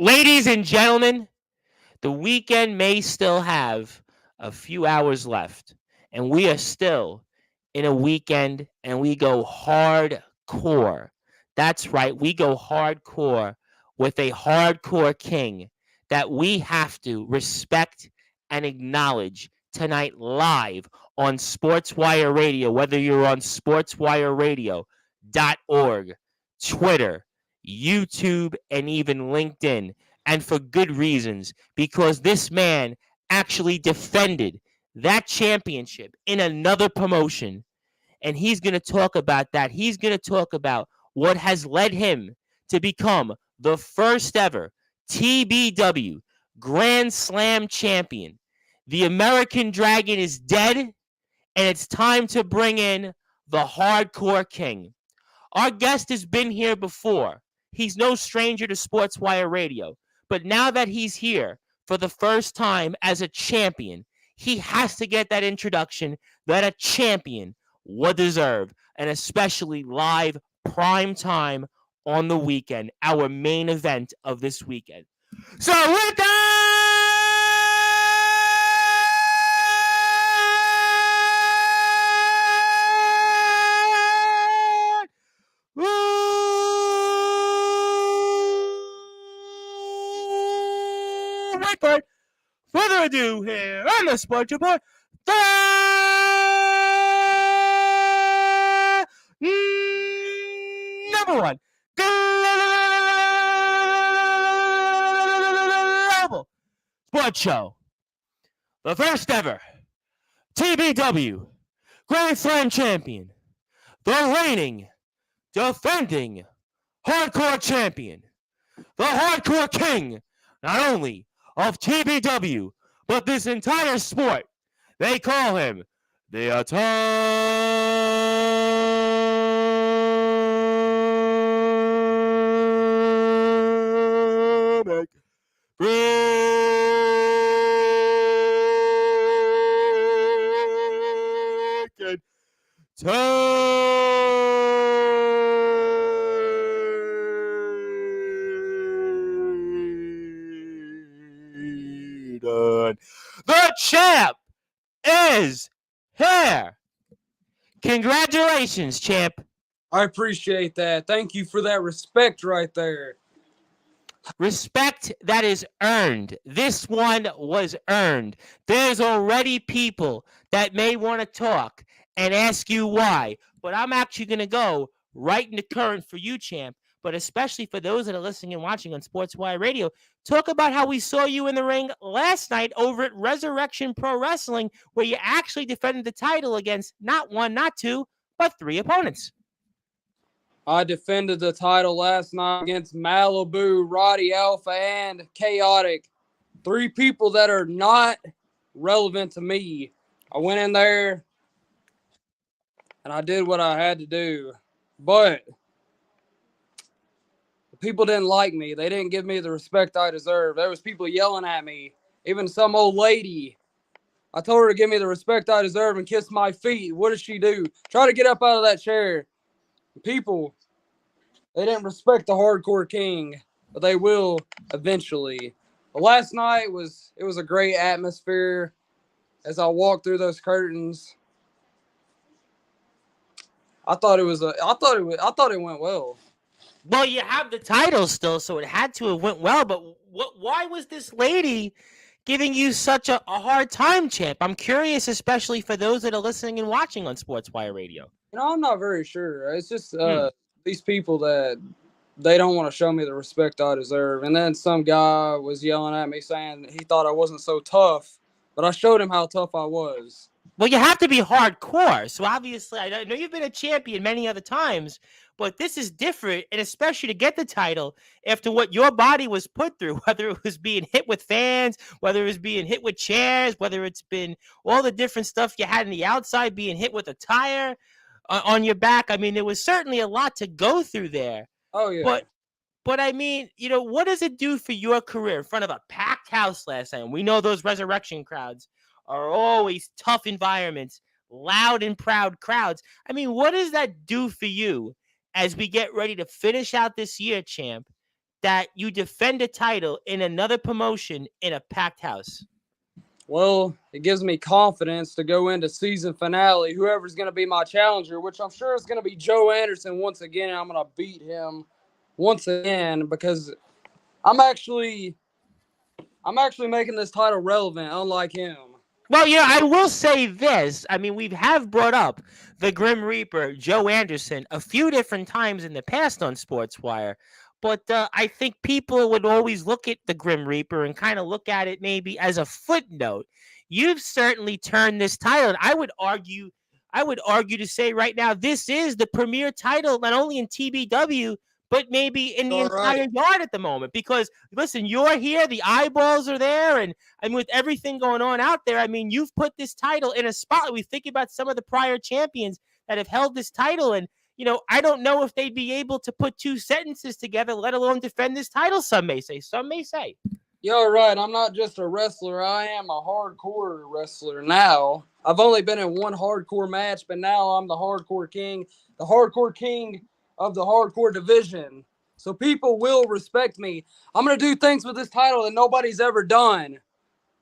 Ladies and gentlemen, the weekend may still have a few hours left, and we are still in a weekend, and we go hardcore. That's right, we go hardcore with a hardcore king that we have to respect and acknowledge tonight live on Sportswire Radio, whether you're on sportswireradio.org, Twitter, YouTube, and even LinkedIn, and for good reasons, because this man actually defended that championship in another promotion. And he's going to talk about that. He's going to talk about what has led him to become the first ever TBW Grand Slam champion. The American Dragon is dead, and it's time to bring in the Hardcore King. Our guest has been here before. He's no stranger to Sportswire Radio. But now that he's here for the first time as a champion, he has to get that introduction that a champion would deserve, and especially live prime time on the weekend, our main event of this weekend. So with that, without further ado, here on the Sports Report, the number one global sports show, the first ever TBW Grand Slam champion, the reigning, defending hardcore champion, the hardcore king, not only of TBW, but this entire sport. They call him the Atomic Freaking Titan. The champ is here. Congratulations, champ. I appreciate that. Thank you for that respect right there. Respect that is earned. This one was earned. There's already people that may want to talk and ask you why, but I'm actually going to go right into current for you, champ, but especially for those that are listening and watching on Sportswire Radio. Talk about how we saw you in the ring last night over at Resurrection Pro Wrestling, where you actually defended the title against not one, not two, but three opponents. I defended the title last night against Malibu, Roddy Alpha, and Chaotic. Three people that are not relevant to me. I went in there and I did what I had to do. But the people didn't like me. They didn't give me the respect I deserve. There was people yelling at me. Even some old lady. I told her to give me the respect I deserve and kiss my feet. What did she do? Try to get up out of that chair. People, they didn't respect the hardcore king, but they will eventually. But last night it was a great atmosphere as I walked through those curtains. I thought it went well. Well, you have the title still, so it had to have went well. But why was this lady giving you such a hard time, champ? I'm curious, especially for those that are listening and watching on Sportswire Radio. I'm not very sure. It's just these people that they don't want to show me the respect I deserve. And then some guy was yelling at me saying he thought I wasn't so tough, but I showed him how tough I was. Well, you have to be hardcore. So obviously, I know you've been a champion many other times, but this is different, and especially to get the title after what your body was put through, whether it was being hit with fans, whether it was being hit with chairs, whether it's been all the different stuff you had on the outside, being hit with a tire on your back. I mean, there was certainly a lot to go through there. Oh, yeah. But I mean, what does it do for your career in front of a packed house last night? We know those Resurrection crowds are always tough environments, loud and proud crowds. I mean, what does that do for you as we get ready to finish out this year, champ, that you defend a title in another promotion in a packed house? Well, it gives me confidence to go into season finale. Whoever's going to be my challenger, which I'm sure is going to be Joe Anderson once again. I'm going to beat him once again because I'm actually making this title relevant, unlike him. Well, I will say this. I mean, we have brought up the Grim Reaper, Joe Anderson, a few different times in the past on Sportswire. But I think people would always look at the Grim Reaper and kind of look at it maybe as a footnote. You've certainly turned this title. And I would argue to say right now, this is the premier title, not only in TBW, but maybe in the All entire right. yard at the moment. Because listen, you're here, the eyeballs are there, and with everything going on out there, I mean, you've put this title in a spotlight. We think about some of the prior champions that have held this title, and I don't know if they'd be able to put two sentences together, let alone defend this title. Some may say. Some may say. You're right. I'm not just a wrestler. I am a hardcore wrestler now. I've only been in one hardcore match, but now I'm the hardcore king of the hardcore division. So people will respect me. I'm going to do things with this title that nobody's ever done.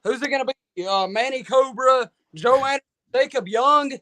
Who's it going to be? Manny Cobra, Joe Anderson, Jacob Young.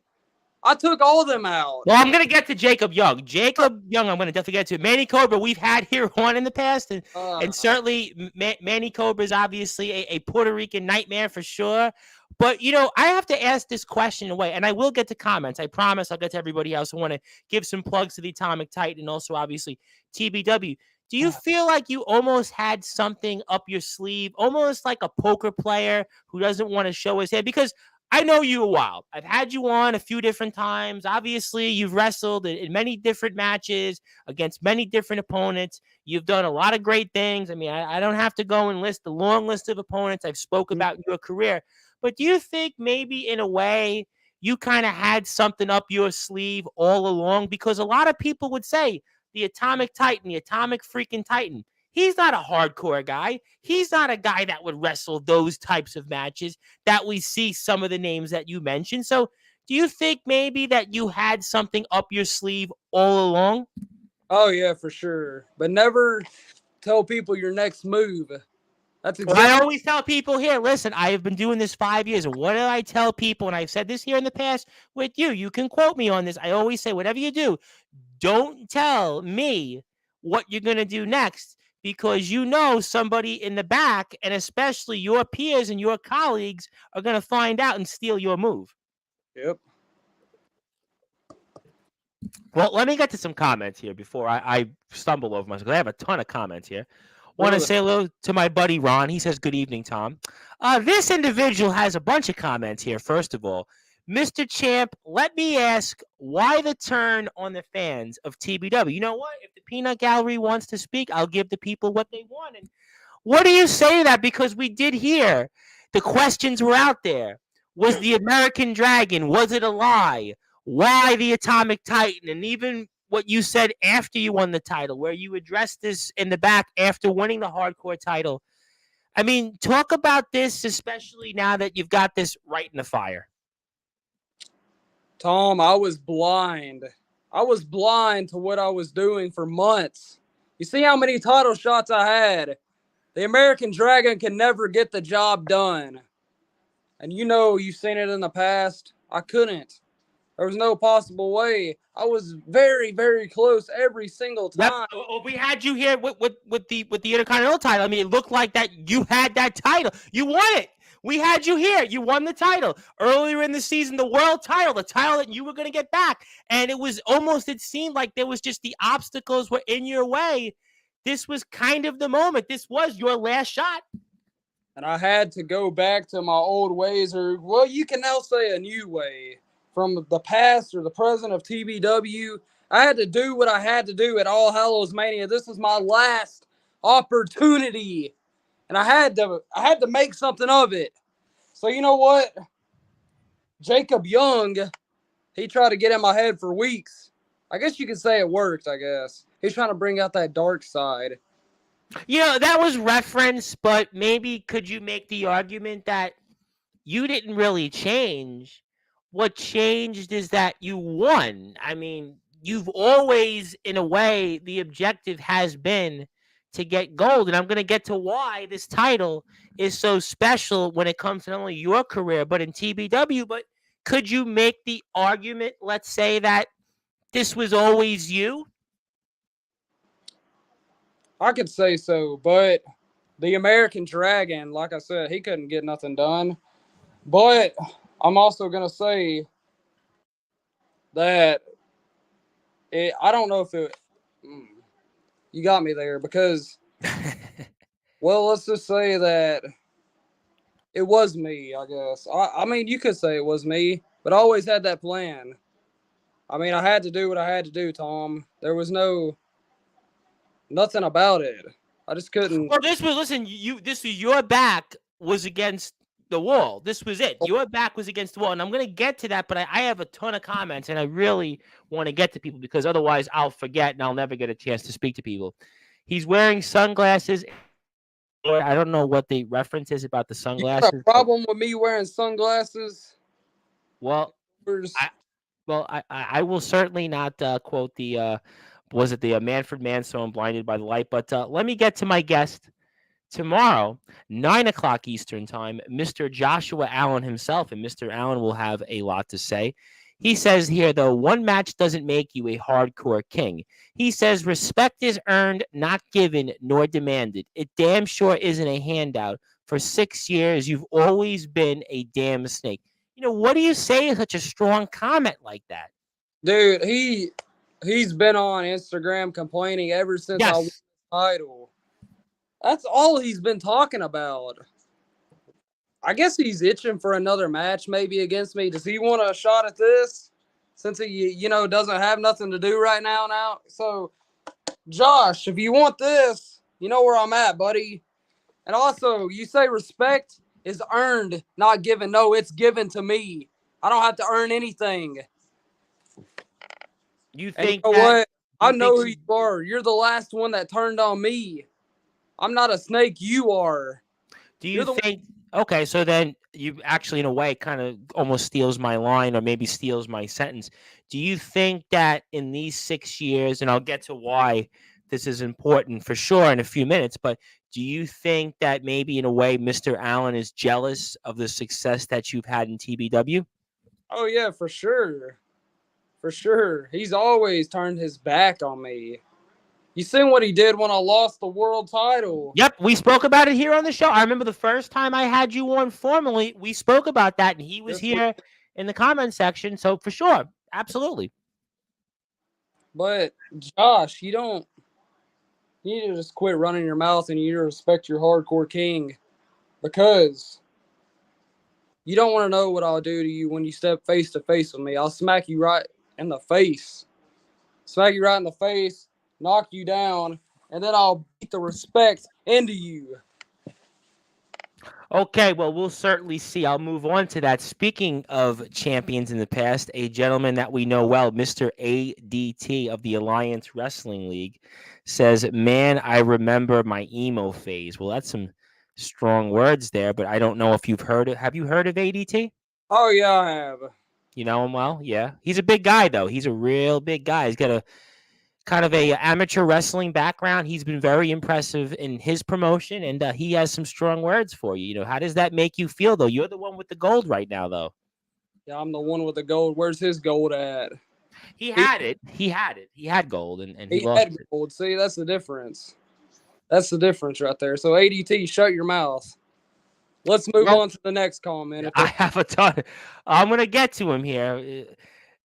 I took all of them out. Well, I'm going to get to Jacob Young. Jacob Young, I'm going to definitely get to. Manny Cobra, we've had here on in the past, and certainly Manny Cobra is obviously a Puerto Rican nightmare for sure. But, I have to ask this question away, and I will get to comments. I promise I'll get to everybody else. I want to give some plugs to the Atomic Titan and also, obviously, TBW. Do you feel like you almost had something up your sleeve, almost like a poker player who doesn't want to show his hand? Because I know you a while. I've had you on a few different times. Obviously, you've wrestled in many different matches against many different opponents. You've done a lot of great things. I mean, I don't have to go and list the long list of opponents I've spoke about in your career. But do you think maybe in a way you kind of had something up your sleeve all along? Because a lot of people would say the Atomic Titan, the Atomic freaking Titan, he's not a hardcore guy. He's not a guy that would wrestle those types of matches that we see some of the names that you mentioned. So do you think maybe that you had something up your sleeve all along? Oh, yeah, for sure. But never tell people your next move. That's Well, I exactly. always tell people here, listen, I have been doing this 5 years. And what do I tell people? And I've said this here in the past with you. You can quote me on this. I always say, whatever you do, don't tell me what you're going to do next, because somebody in the back, and especially your peers and your colleagues, are going to find out and steal your move. Yep. Well, let me get to some comments here before I stumble over myself, because I have a ton of comments here. Want to say hello to my buddy Ron. He says, good evening, Tom. This individual has a bunch of comments here. First of all, Mr. Champ, let me ask, why the turn on the fans of TBW? You know what? If the Peanut Gallery wants to speak, I'll give the people what they want. And what do you say to that? Because we did hear the questions were out there. Was the American Dragon, was it a lie? Why the Atomic Titan? And even what you said after you won the title, where you addressed this in the back after winning the hardcore title. I mean, talk about this, especially now that you've got this right in the fire. Tom, I was blind. I was blind to what I was doing for months. You see how many title shots I had? The American Dragon can never get the job done. And you've seen it in the past. I couldn't. There was no possible way. I was very, very close every single time. Yep. We had you here with the Intercontinental title. I mean, it looked like that you had that title. You won it. We had you here. You won the title. Earlier in the season, the world title, the title that you were going to get back. And it seemed like there was just the obstacles were in your way. This was kind of the moment. This was your last shot. And I had to go back to my old ways, or, well, you can now say a new way. From the past or the present of TBW, I had to do what I had to do at All Hallows Mania. This is my last opportunity, and I had to make something of it. So you know what? Jacob Young, he tried to get in my head for weeks. I guess you could say it worked, I guess. He's trying to bring out that dark side. That was reference, but maybe could you make the argument that you didn't really change? What changed is that you won. I mean, you've always, in a way, the objective has been to get gold. And I'm going to get to why this title is so special when it comes to not only your career, but in TBW. But could you make the argument, let's say, that this was always you? I could say so, but the American Dragon, like I said, he couldn't get nothing done. But I'm also gonna say that I don't know if it. You got me there because, well, let's just say that it was me. I guess. I mean, you could say it was me, but I always had that plan. I mean, I had to do what I had to do, Tom. There was nothing about it. I just couldn't. Well, this was listen. This was your back was against the wall. This was it. Your back was against the wall, and I'm going to get to that. But I have a ton of comments, and I really want to get to people because otherwise I'll forget and I'll never get a chance to speak to people. He's wearing sunglasses. I don't know what the reference is about the sunglasses. You got a problem with me wearing sunglasses? Well, I will certainly not quote the was it the Manfred Mann song "Blinded by the Light." But let me get to my guest tomorrow, 9 o'clock Eastern time. Mr. Joshua Allen himself, and Mr. Allen will have a lot to say. He says here, though, one match doesn't make you a hardcore king. He says respect is earned, not given, nor demanded. It damn sure isn't a handout. For 6 years, you've always been a damn snake. What do you say to such a strong comment like that? Dude, he's been on Instagram complaining ever since I won the title. That's all he's been talking about. I guess he's itching for another match maybe against me. Does he want a shot at this? Since he, doesn't have nothing to do right now. So, Josh, if you want this, you know where I'm at, buddy. And also, you say respect is earned, not given. No, it's given to me. I don't have to earn anything. You think what? I know who you are. You're the last one that turned on me. I'm not a snake. You are. Do you think? Okay, so then you actually, in a way, kind of almost steals my line or maybe steals my sentence. Do you think that in these 6 years, and I'll get to why this is important for sure in a few minutes, but do you think that maybe in a way Mr. Allen is jealous of the success that you've had in TBW? Oh, yeah, for sure. For sure. He's always turned his back on me. You seen what he did when I lost the world title? Yep, we spoke about it here on the show. I remember the first time I had you on formally, we spoke about that, and he was here in the comment section. So for sure, absolutely. But Josh, you need to just quit running your mouth and you need to respect your hardcore king, because you don't want to know what I'll do to you when you step face to face with me. I'll smack you right in the face. Smack you right in the face, knock you down, and then I'll beat the respect into you. Okay, well, we'll certainly see. I'll move on to that. Speaking of champions in the past, a gentleman that we know well, Mr. ADT of the Alliance Wrestling League, says, man, I remember my emo phase. Well, that's some strong words there, but I don't know if you've heard it. Have you heard of ADT? Oh, yeah, I have. You know him well? Yeah. He's a big guy, though. He's a real big guy. He's got a kind of a amateur wrestling background. He's been very impressive in his promotion, and he has some strong words for you. How does that make you feel, though? You're the one with the gold right now, though. Yeah, I'm the one with the gold. Where's his gold at? He had it. He had gold, and he lost had gold. See, that's the difference. That's the difference right there. So, ADT, shut your mouth. Let's move on to the next comment. I have a ton. I'm going to get to him here.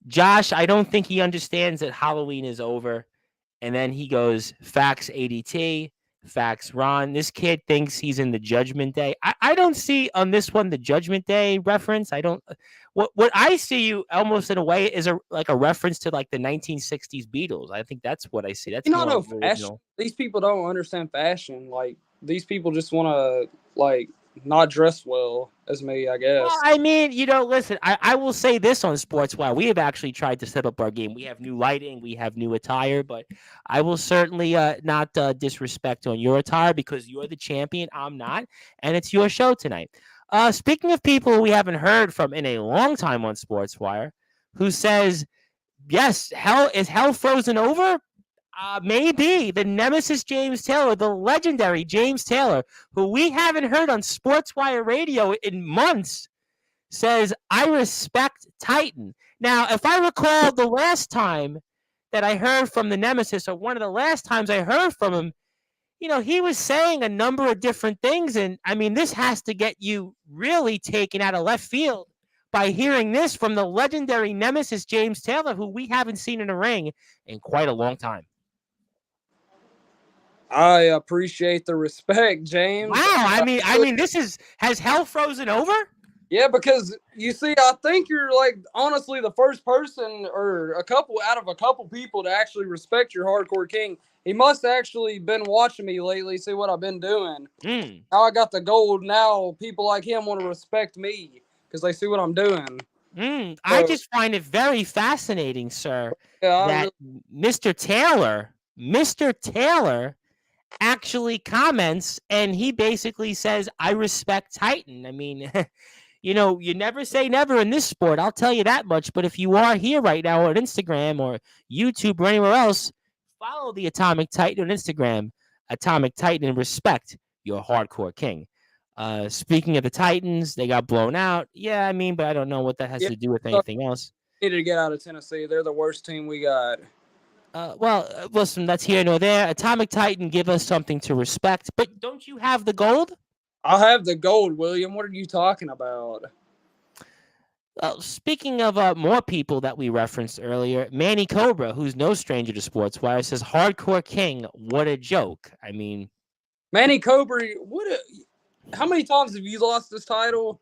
Josh, I don't think he understands that Halloween is over. And then he goes, facts ADT, facts Ron. This kid thinks he's in the Judgment Day. I don't see on this one the Judgment Day reference. I don't. What I see you almost in a way is like a reference to like the 1960s Beatles. I think that's what I see. That's no fashion. These people don't understand fashion. Like, these people just want to not dress well as me, I guess. Well, I mean, listen, I will say this on Sportzwire. We have actually tried to step up our game. We have new lighting. We have new attire. But I will certainly not disrespect on your attire because you're the champion. I'm not. And it's your show tonight. Speaking of people we haven't heard from in a long time on Sportswire, who says, yes, is hell frozen over? Maybe the nemesis James Taylor, the legendary James Taylor, who we haven't heard on Sportswire Radio in months, says, I respect Titan. Now, if I recall the last time that I heard from the nemesis, or one of the last times I heard from him, he was saying a number of different things. And I mean, this has to get you really taken out of left field by hearing this from the legendary nemesis James Taylor, who we haven't seen in a ring in quite a long time. I appreciate the respect, James. Wow, I mean, has hell frozen over? Yeah, because you see, I think you're like honestly the first person or a couple out of a couple people to actually respect your hardcore king. He must actually been watching me lately, see what I've been doing. Now I got the gold. Now people like him want to respect me because they see what I'm doing. I just find it very fascinating, sir, that Mr. Taylor actually comments, and he basically says, I respect Titan. I mean, you never say never in this sport. I'll tell you that much. But if you are here right now on Instagram or YouTube or anywhere else, follow the Atomic Titan on Instagram, Atomic Titan, and respect your hardcore king. Speaking of the Titans, they got blown out. Yeah, I mean, but I don't know what that has to do with anything else. Need to get out of Tennessee. They're the worst team we got. Listen, that's here nor there. Atomic Titan, give us something to respect. But don't you have the gold? I have the gold, William. What are you talking about? Speaking of more people that we referenced earlier, Manny Cobra, who's no stranger to Sportswire, says, Hardcore King, what a joke. I mean, Manny Cobra, how many times have you lost this title?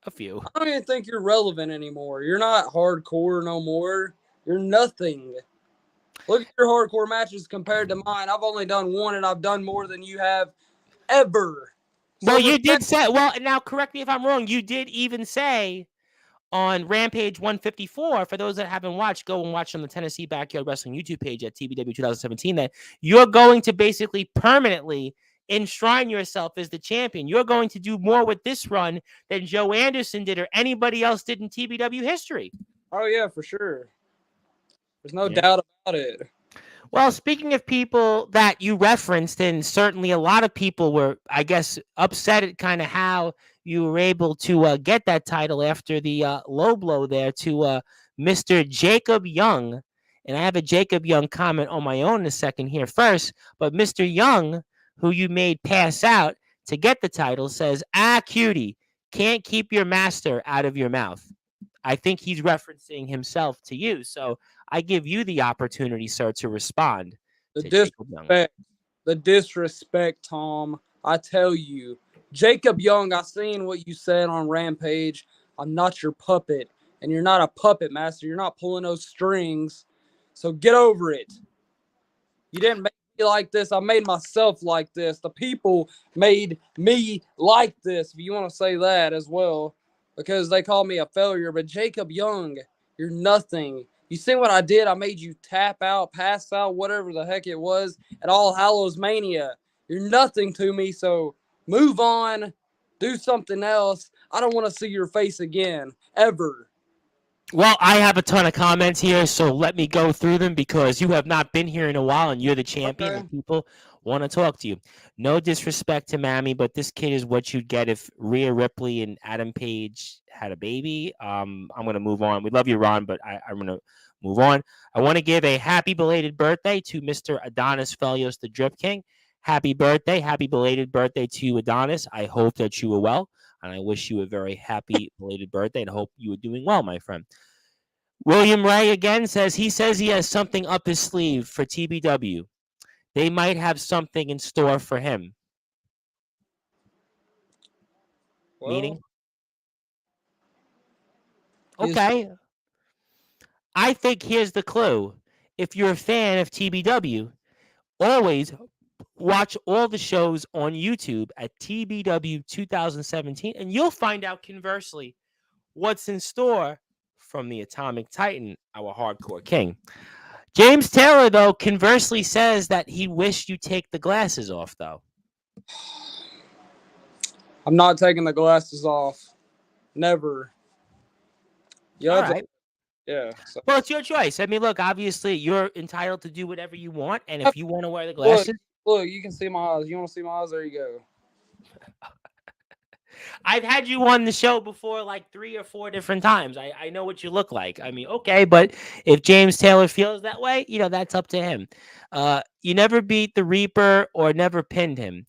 A few. I don't even think you're relevant anymore. You're not hardcore no more. You're nothing. Look at your hardcore matches compared to mine. I've only done one, and I've done more than you have ever. Well, you did say, now correct me if I'm wrong, you did even say on Rampage 154, for those that haven't watched, go and watch on the Tennessee Backyard Wrestling YouTube page at TBW 2017, that you're going to basically permanently enshrine yourself as the champion. You're going to do more with this run than Joe Anderson did or anybody else did in TBW history. Oh, yeah, for sure. There's no doubt about it. Well, speaking of people that you referenced, and certainly a lot of people were, I guess, upset at kind of how you were able to get that title after the low blow there to Mr. Jacob Young. And I have a Jacob Young comment on my own in a second here first. But Mr. Young, who you made pass out to get the title, says, cutie, can't keep your master out of your mouth. I think he's referencing himself to you. So I give you the opportunity, sir, to respond. The disrespect, Tom. I tell you, Jacob Young, I seen what you said on Rampage. I'm not your puppet, and you're not a puppet master. You're not pulling those strings. So get over it. You didn't make me like this. I made myself like this. The people made me like this, if you want to say that as well, because they call me a failure. But Jacob Young, you're nothing. You see what I did? I made you tap out, pass out, whatever the heck it was at All Hallows Mania. You're nothing to me, so move on. Do something else. I don't want to see your face again, ever. Well, I have a ton of comments here, so let me go through them because you have not been here in a while and you're the champion and people want to talk to you. No disrespect to Mammy, but this kid is what you'd get if Rhea Ripley and Adam Page had a baby. I'm going to move on. We love you, Ron, but I'm going to move on. I want to give a happy belated birthday to Mr. Adonis Felios, the Drip King. Happy birthday. Happy belated birthday to you, Adonis. I hope that you were well, and I wish you a very happy belated birthday and hope you were doing well, my friend. William Ray again says he has something up his sleeve for TBW. They might have something in store for him. Meaning? Okay. I think here's the clue. If you're a fan of TBW, always watch all the shows on YouTube at TBW 2017, and you'll find out conversely what's in store from the Atomic Titan, our hardcore king. James Taylor, though, conversely says that he wished you take the glasses off, though. I'm not taking the glasses off. Never. You have Yeah. So Well, it's your choice. I mean, look, obviously, you're entitled to do whatever you want, and Look, if you want to wear the glasses, look, you can see my eyes. You want to see my eyes? There you go. I've had you on the show before like 3 or 4 different times. I know what you look like. I mean, okay, but if James Taylor feels that way, that's up to him. You never beat the Reaper or never pinned him.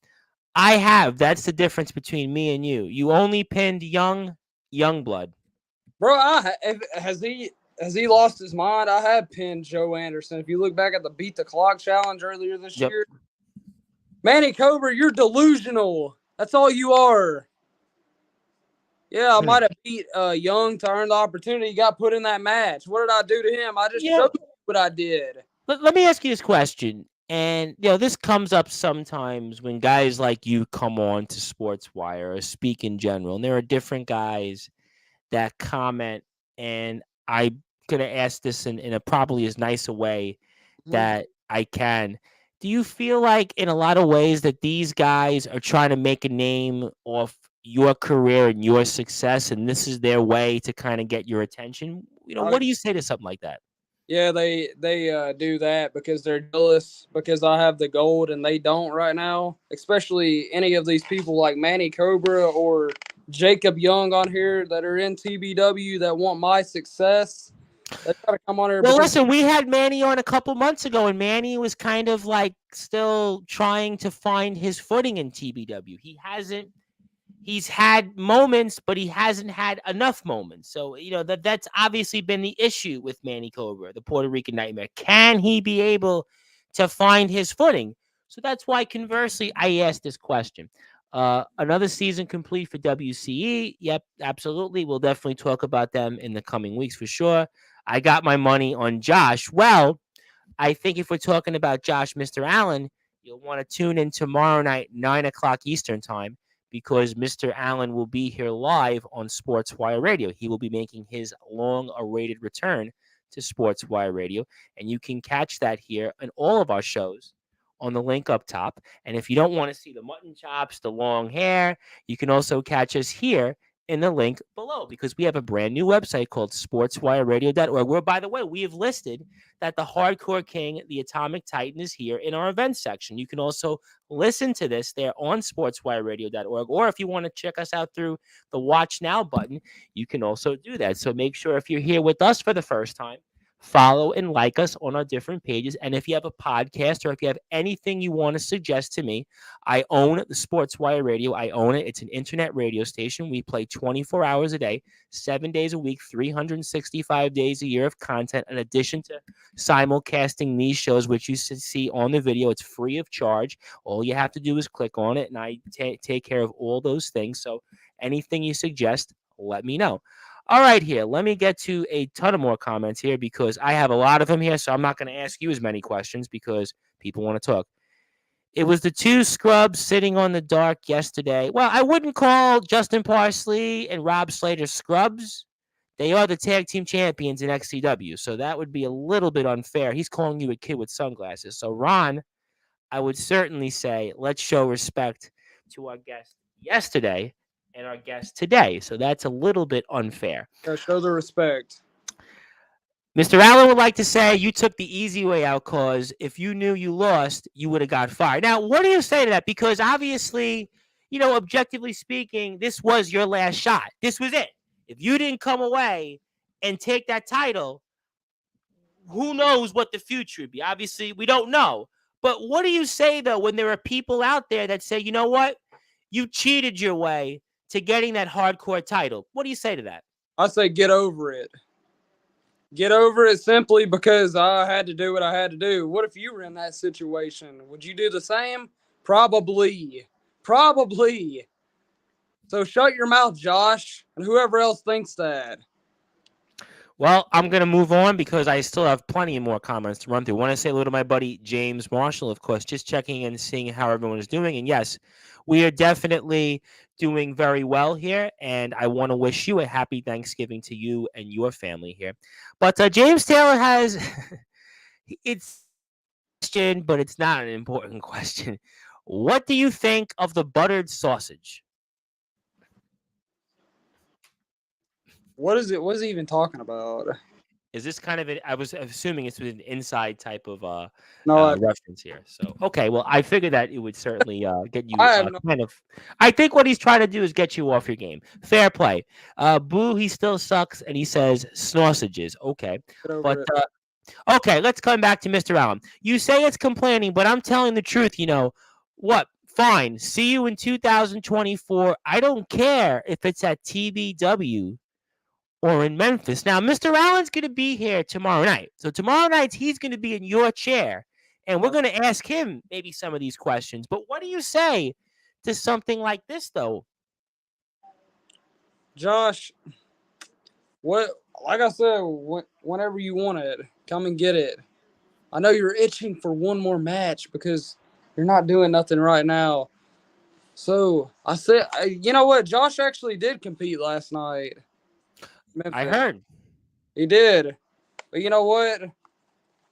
I have. That's the difference between me and you. You only pinned young blood. Bro, has he lost his mind? I have pinned Joe Anderson. If you look back at the Beat the Clock challenge earlier this Yep. year, Manny Cobra, you're delusional. That's all you are. Yeah, I might have beat Young to earn the opportunity. He got put in that match. What did I do to him? I just Yeah. showed you what I did. Let me ask you this question. And this comes up sometimes when guys like you come on to Sportswire or speak in general. And there are different guys that comment, and I'm gonna ask this in a probably as nice a way that I can. Do you feel like in a lot of ways that these guys are trying to make a name off your career and your success, and this is their way to kind of get your attention? Oh, What do you say to something like that? yeah, they do that because they're jealous because I have the gold and they don't right now. Especially any of these people like Manny Cobra or Jacob Young on here that are in TBW that want my success. They try to come on here Well, because listen, we had Manny on a couple months ago, and Manny was kind of like still trying to find his footing in TBW. He's had moments, but he hasn't had enough moments. So, that's obviously been the issue with Manny Cobra, the Puerto Rican Nightmare. Can he be able to find his footing? So that's why, conversely, I asked this question. Another season complete for WCE. Yep, absolutely. We'll definitely talk about them in the coming weeks for sure. I got my money on Josh. Well, I think if we're talking about Josh, Mr. Allen, you'll want to tune in tomorrow night, 9 o'clock Eastern time, because Mr. Allen will be here live on Sportswire Radio. He will be making his long-awaited return to Sportswire Radio, and you can catch that here in all of our shows on the link up top. And if you don't want to see the mutton chops, the long hair, you can also catch us here in the link below, because we have a brand new website called sportswireradio.org, where, by the way, we have listed that the Hardcore King, the Atomic Titan, is here in our events section. You can also listen to this there on sportswireradio.org, or if you want to check us out through the Watch Now button, you can also do that. So make sure, if you're here with us for the first time, follow and like us on our different pages. And if you have a podcast or if you have anything you want to suggest to me, I own the Sportswire Radio. I own it. It's an internet radio station. We play 24 hours a day, 7 days a week, 365 days a year of content, in addition to simulcasting these shows, which you see on the video. It's free of charge. All you have to do is click on it, and I take care of all those things. So anything you suggest, let me know. All right, here. Let me get to a ton of more comments here, because I have a lot of them here. So I'm not going to ask you as many questions because people want to talk. It was the two scrubs sitting on the dark yesterday. Well, I wouldn't call Justin Parsley and Rob Slater scrubs. They are the tag team champions in XCW. So that would be a little bit unfair. He's calling you a kid with sunglasses. So, Ron, I would certainly say let's show respect to our guest yesterday and our guest today. So that's a little bit unfair. show the respect. Mr. Allen would like to say you took the easy way out, cause if you knew you lost, you would have got fired. Now, what do you say to that? Because obviously, objectively speaking, this was your last shot. This was it. If you didn't come away and take that title, who knows what the future would be? Obviously, we don't know. But what do you say, though, when there are people out there that say, you know what? You cheated your way to getting that hardcore title. What do you say to that? I say get over it. Get over it simply because I had to do what I had to do. What if you were in that situation? Would you do the same? Probably. Probably. So shut your mouth, Josh, and whoever else thinks that. Well, I'm going to move on because I still have plenty more comments to run through. I want to say hello to my buddy James Marshall, of course, just checking in and seeing how everyone is doing. And yes, we are definitely doing very well here. And I want to wish you a happy Thanksgiving to you and your family here. But James Taylor has, it's a question, but it's not an important question. What do you think of the buttered sausage? What is it? What is he even talking about? Is this kind of an? I was assuming it's an inside type of No, reference here. So okay, well, I figured that it would certainly get you I have no. kind of. I think what he's trying to do is get you off your game. Fair play. Boo, he still sucks, and he says sausages. Okay, Get over but it. okay, let's come back to Mr. Allen. You say it's complaining, but I'm telling the truth. What? Fine. See you in 2024. I don't care if it's at TBW or in Memphis. Now, Mr. Allen's going to be here tomorrow night. So tomorrow night, he's going to be in your chair, and we're going to ask him maybe some of these questions. But what do you say to something like this, though? Josh, what? Like I said, whenever you want it, come and get it. I know you're itching for one more match because you're not doing nothing right now. So I said, you know what? Josh actually did compete last night. I Memphis. heard. He did. But you know what?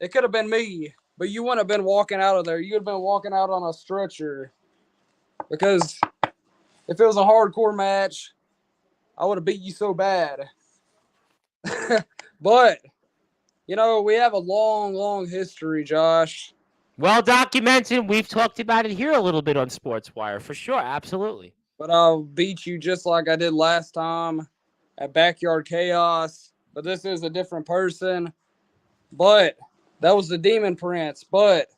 It could have been me, but you wouldn't have been walking out of there. You would have been walking out on a stretcher. Because if it was a hardcore match, I would have beat you so bad. But, we have a long, long history, Josh. Well documented. We've talked about it here a little bit on Sportswire, for sure. Absolutely. But I'll beat you just like I did last time at Backyard Chaos. But this is a different person. But that was the Demon Prince. But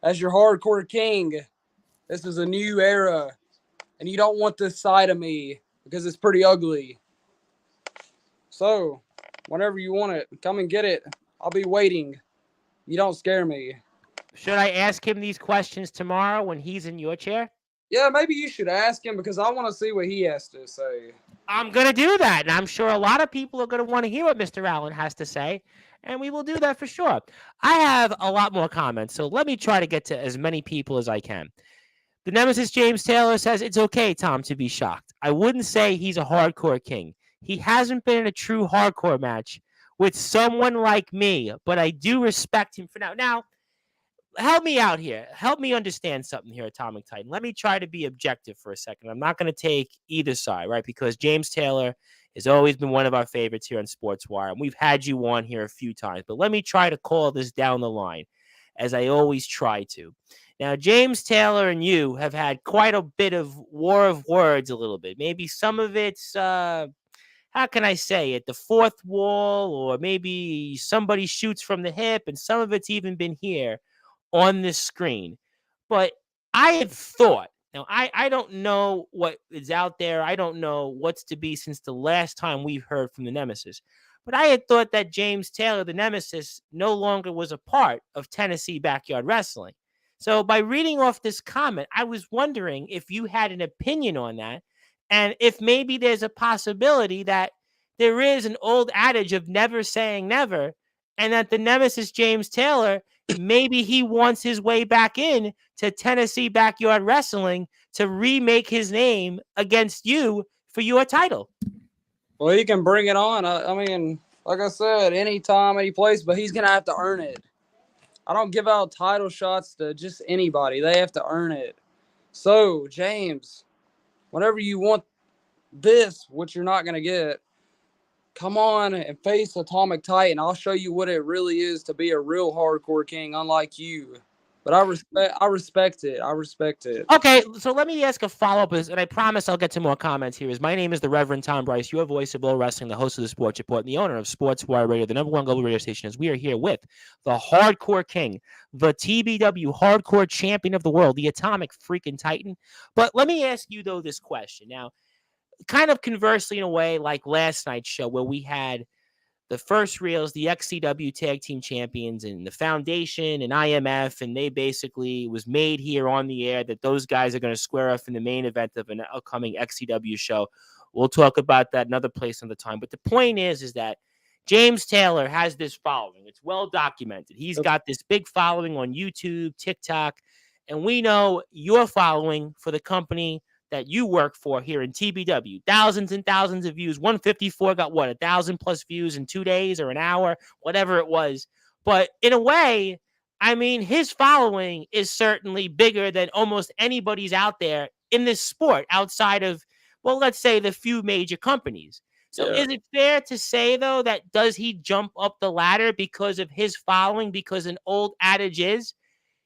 as your hardcore king, this is a new era. And you don't want this side of me because it's pretty ugly. So, whenever you want it, come and get it. I'll be waiting. You don't scare me. Should I ask him these questions tomorrow when he's in your chair? Yeah, maybe you should ask him because I want to see what he has to say. I'm going to do that. And I'm sure a lot of people are going to want to hear what Mr. Allen has to say. And we will do that for sure. I have a lot more comments. So let me try to get to as many people as I can. The Nemesis James Taylor says, it's okay, Tom, to be shocked. I wouldn't say he's a hardcore king. He hasn't been in a true hardcore match with someone like me, but I do respect him for now. Now, help me out here. Help me understand something here, Atomic Titan. Let me try to be objective for a second. I'm not going to take either side, right? Because James Taylor has always been one of our favorites here on Sportswire, and we've had you on here a few times. But let me try to call this down the line, as I always try to. Now, James Taylor and you have had quite a bit of war of words a little bit. Maybe some of it's, how can I say it, the fourth wall, or maybe somebody shoots from the hip, and some of it's even been here on this screen. But I had thought, now I don't know what is out there. I don't know what's to be since the last time we've heard from the Nemesis. But I had thought that James Taylor, the Nemesis, no longer was a part of Tennessee Backyard Wrestling. So by reading off this comment, I was wondering if you had an opinion on that, and if maybe there's a possibility that there is an old adage of never saying never, and that the Nemesis James Taylor, maybe he wants his way back in to Tennessee Backyard Wrestling to remake his name against you for your title. Well, he can bring it on. I mean, like I said, anytime, any place, but he's going to have to earn it. I don't give out title shots to just anybody. They have to earn it. So, James, whenever you want this, which you're not going to get, come on and face Atomic Titan. I'll show you what it really is to be a real hardcore king, unlike you. But I respect it. I respect it. Okay, so let me ask a follow-up, and I promise I'll get to more comments here. My name is the Reverend Tom Bryce, your voice of Bull Wrestling, the host of the Sports Report, and the owner of Sportswire Radio, the #1 global radio station. As we are here with the Hardcore King, the TBW Hardcore Champion of the world, the Atomic freaking Titan. But let me ask you, though, this question. Now, kind of conversely in a way, like last night's show where we had the first reels, the XCW Tag Team Champions, and the Foundation and IMF, and they basically was made here on the air that those guys are going to square off in the main event of an upcoming XCW show. We'll talk about that another place another time. But the point is that James Taylor has this following. It's well documented. He's got this big following on YouTube, TikTok, and we know your following for the company that you work for here in TBW. Thousands and thousands of views. 154 got what, 1,000 plus views in 2 days or an hour, whatever it was. But in a way, I mean, his following is certainly bigger than almost anybody's out there in this sport outside of, well, let's say the few major companies. So Yeah. is it fair to say, though, that does he jump up the ladder because of his following? Because an old adage is,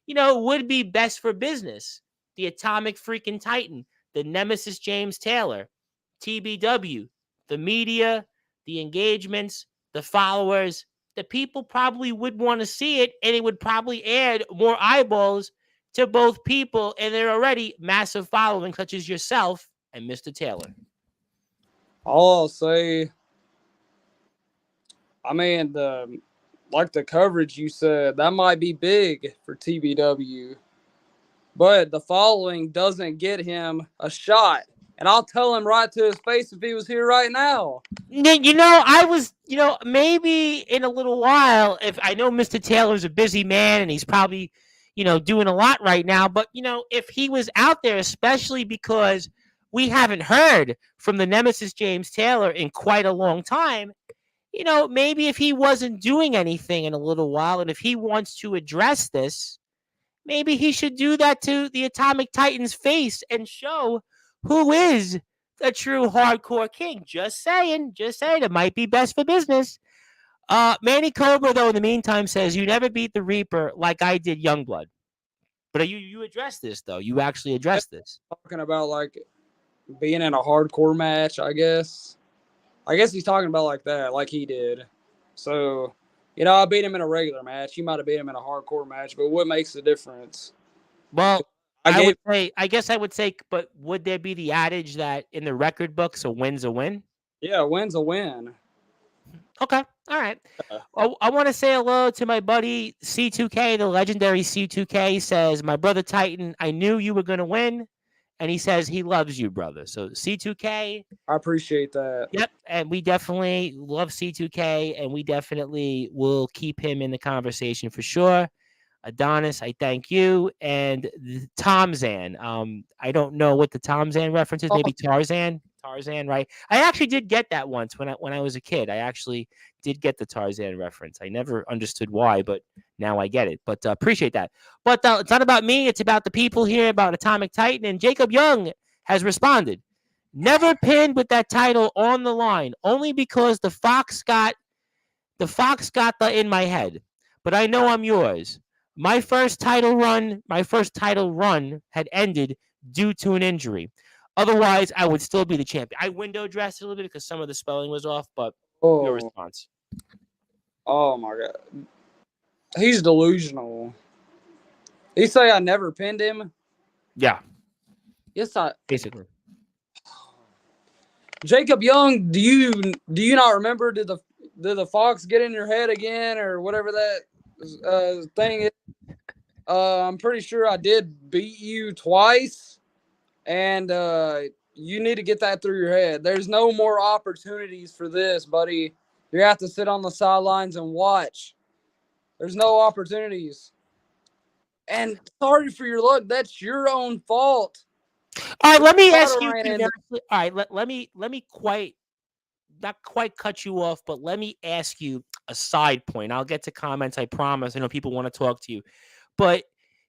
would be best for business. The Atomic freaking Titan, the Nemesis James Taylor, TBW, the media, the engagements, the followers, the people probably would want to see it, and it would probably add more eyeballs to both people and their already massive following, such as yourself and Mr. Taylor. All I'll say, I mean, the coverage you said, that might be big for TBW, but the following doesn't get him a shot. And I'll tell him right to his face if he was here right now. I was, maybe in a little while, if I know Mr. Taylor's a busy man and he's probably, doing a lot right now, but, if he was out there, especially because we haven't heard from the Nemesis James Taylor in quite a long time, maybe if he wasn't doing anything in a little while and if he wants to address this, maybe he should do that to the Atomic Titan's face and show who is the true hardcore king. Just saying. It might be best for business. Manny Cobra, though, in the meantime, says you never beat the Reaper like I did Youngblood. But you addressed this, though. You actually addressed this. Talking about like being in a hardcore match, I guess. I guess he's talking about like that, like he did. So, I beat him in a regular match. You might have beat him in a hardcore match, but what makes the difference? Well, I guess I would say, but would there be the adage that in the record books, a win's a win? Yeah, a win's a win. Okay. All right. I want to say hello to my buddy C2K, the legendary C2K says, my brother Titan, I knew you were going to win. And he says he loves you, brother. So C2K. I appreciate that. Yep. And we definitely love C2K and we definitely will keep him in the conversation for sure. Adonis, I thank you. And Tarzan. I don't know what the Tarzan reference is. Maybe Tarzan. Tarzan, right? I actually did get that once when I was a kid. I actually did get the Tarzan reference. I never understood why, but now I get it. But appreciate that. But it's not about me. It's about the people here, about Atomic Titan. And Jacob Young has responded. Never pinned with that title on the line, only because the Fox got the in my head. But I know I'm yours. My first title run had ended due to an injury. Otherwise, I would still be the champion. I window dressed a little bit because some of the spelling was off, but your response. Oh, my God. He's delusional. He say I never pinned him? Yeah. Yes, basically. Jacob Young, do you not remember? Did the Fox get in your head again or whatever that thing is? I'm pretty sure I did beat you twice, and you need to get that through your head. There's no more opportunities for this, buddy. You have to sit on the sidelines and watch. There's no opportunities. And sorry for your luck. That's your own fault. All right, let me ask you. All right, let me not quite cut you off, but let me ask you a side point. I'll get to comments, I promise. I know people want to talk to you. But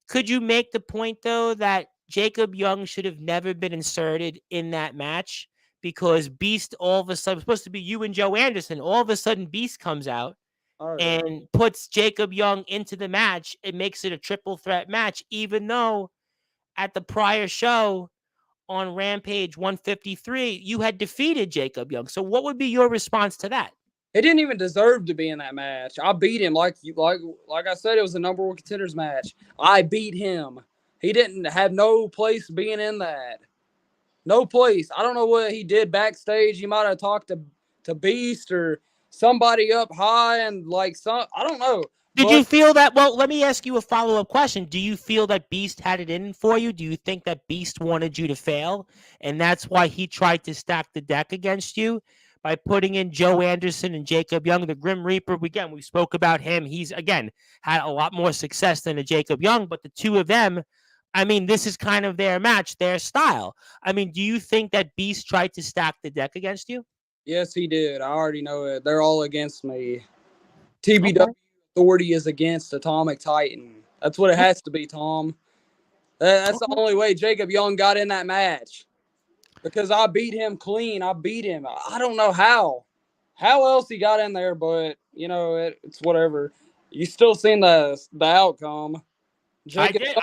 could you make the point, though, that Jacob Young should have never been inserted in that match because Beast all of a sudden, supposed to be you and Joe Anderson, all of a sudden Beast comes out and puts Jacob Young into the match. It makes it a triple threat match, even though at the prior show on Rampage 153, you had defeated Jacob Young. So what would be your response to that? He didn't even deserve to be in that match. I beat him like I said, it was a number one contenders match. I beat him. He didn't have no place being in that. No place. I don't know what he did backstage. He might have talked to Beast or somebody up high and I don't know. Did you feel that? Well, let me ask you a follow-up question. Do you feel that Beast had it in for you? Do you think that Beast wanted you to fail, and that's why he tried to stack the deck against you by putting in Joe Anderson and Jacob Young, the Grim Reaper? Again, we spoke about him. He's, again, had a lot more success than a Jacob Young, but the two of them, I mean, this is kind of their match, their style. I mean, do you think that Beast tried to stack the deck against you? Yes, he did. I already know it. They're all against me. TBW authority is against Atomic Titan. That's what it has to be, Tom. That's the only way Jacob Young got in that match. because I beat him clean. I beat him. I don't know how. How else he got in there, but it's whatever. You still seen the outcome. I Jacob, did.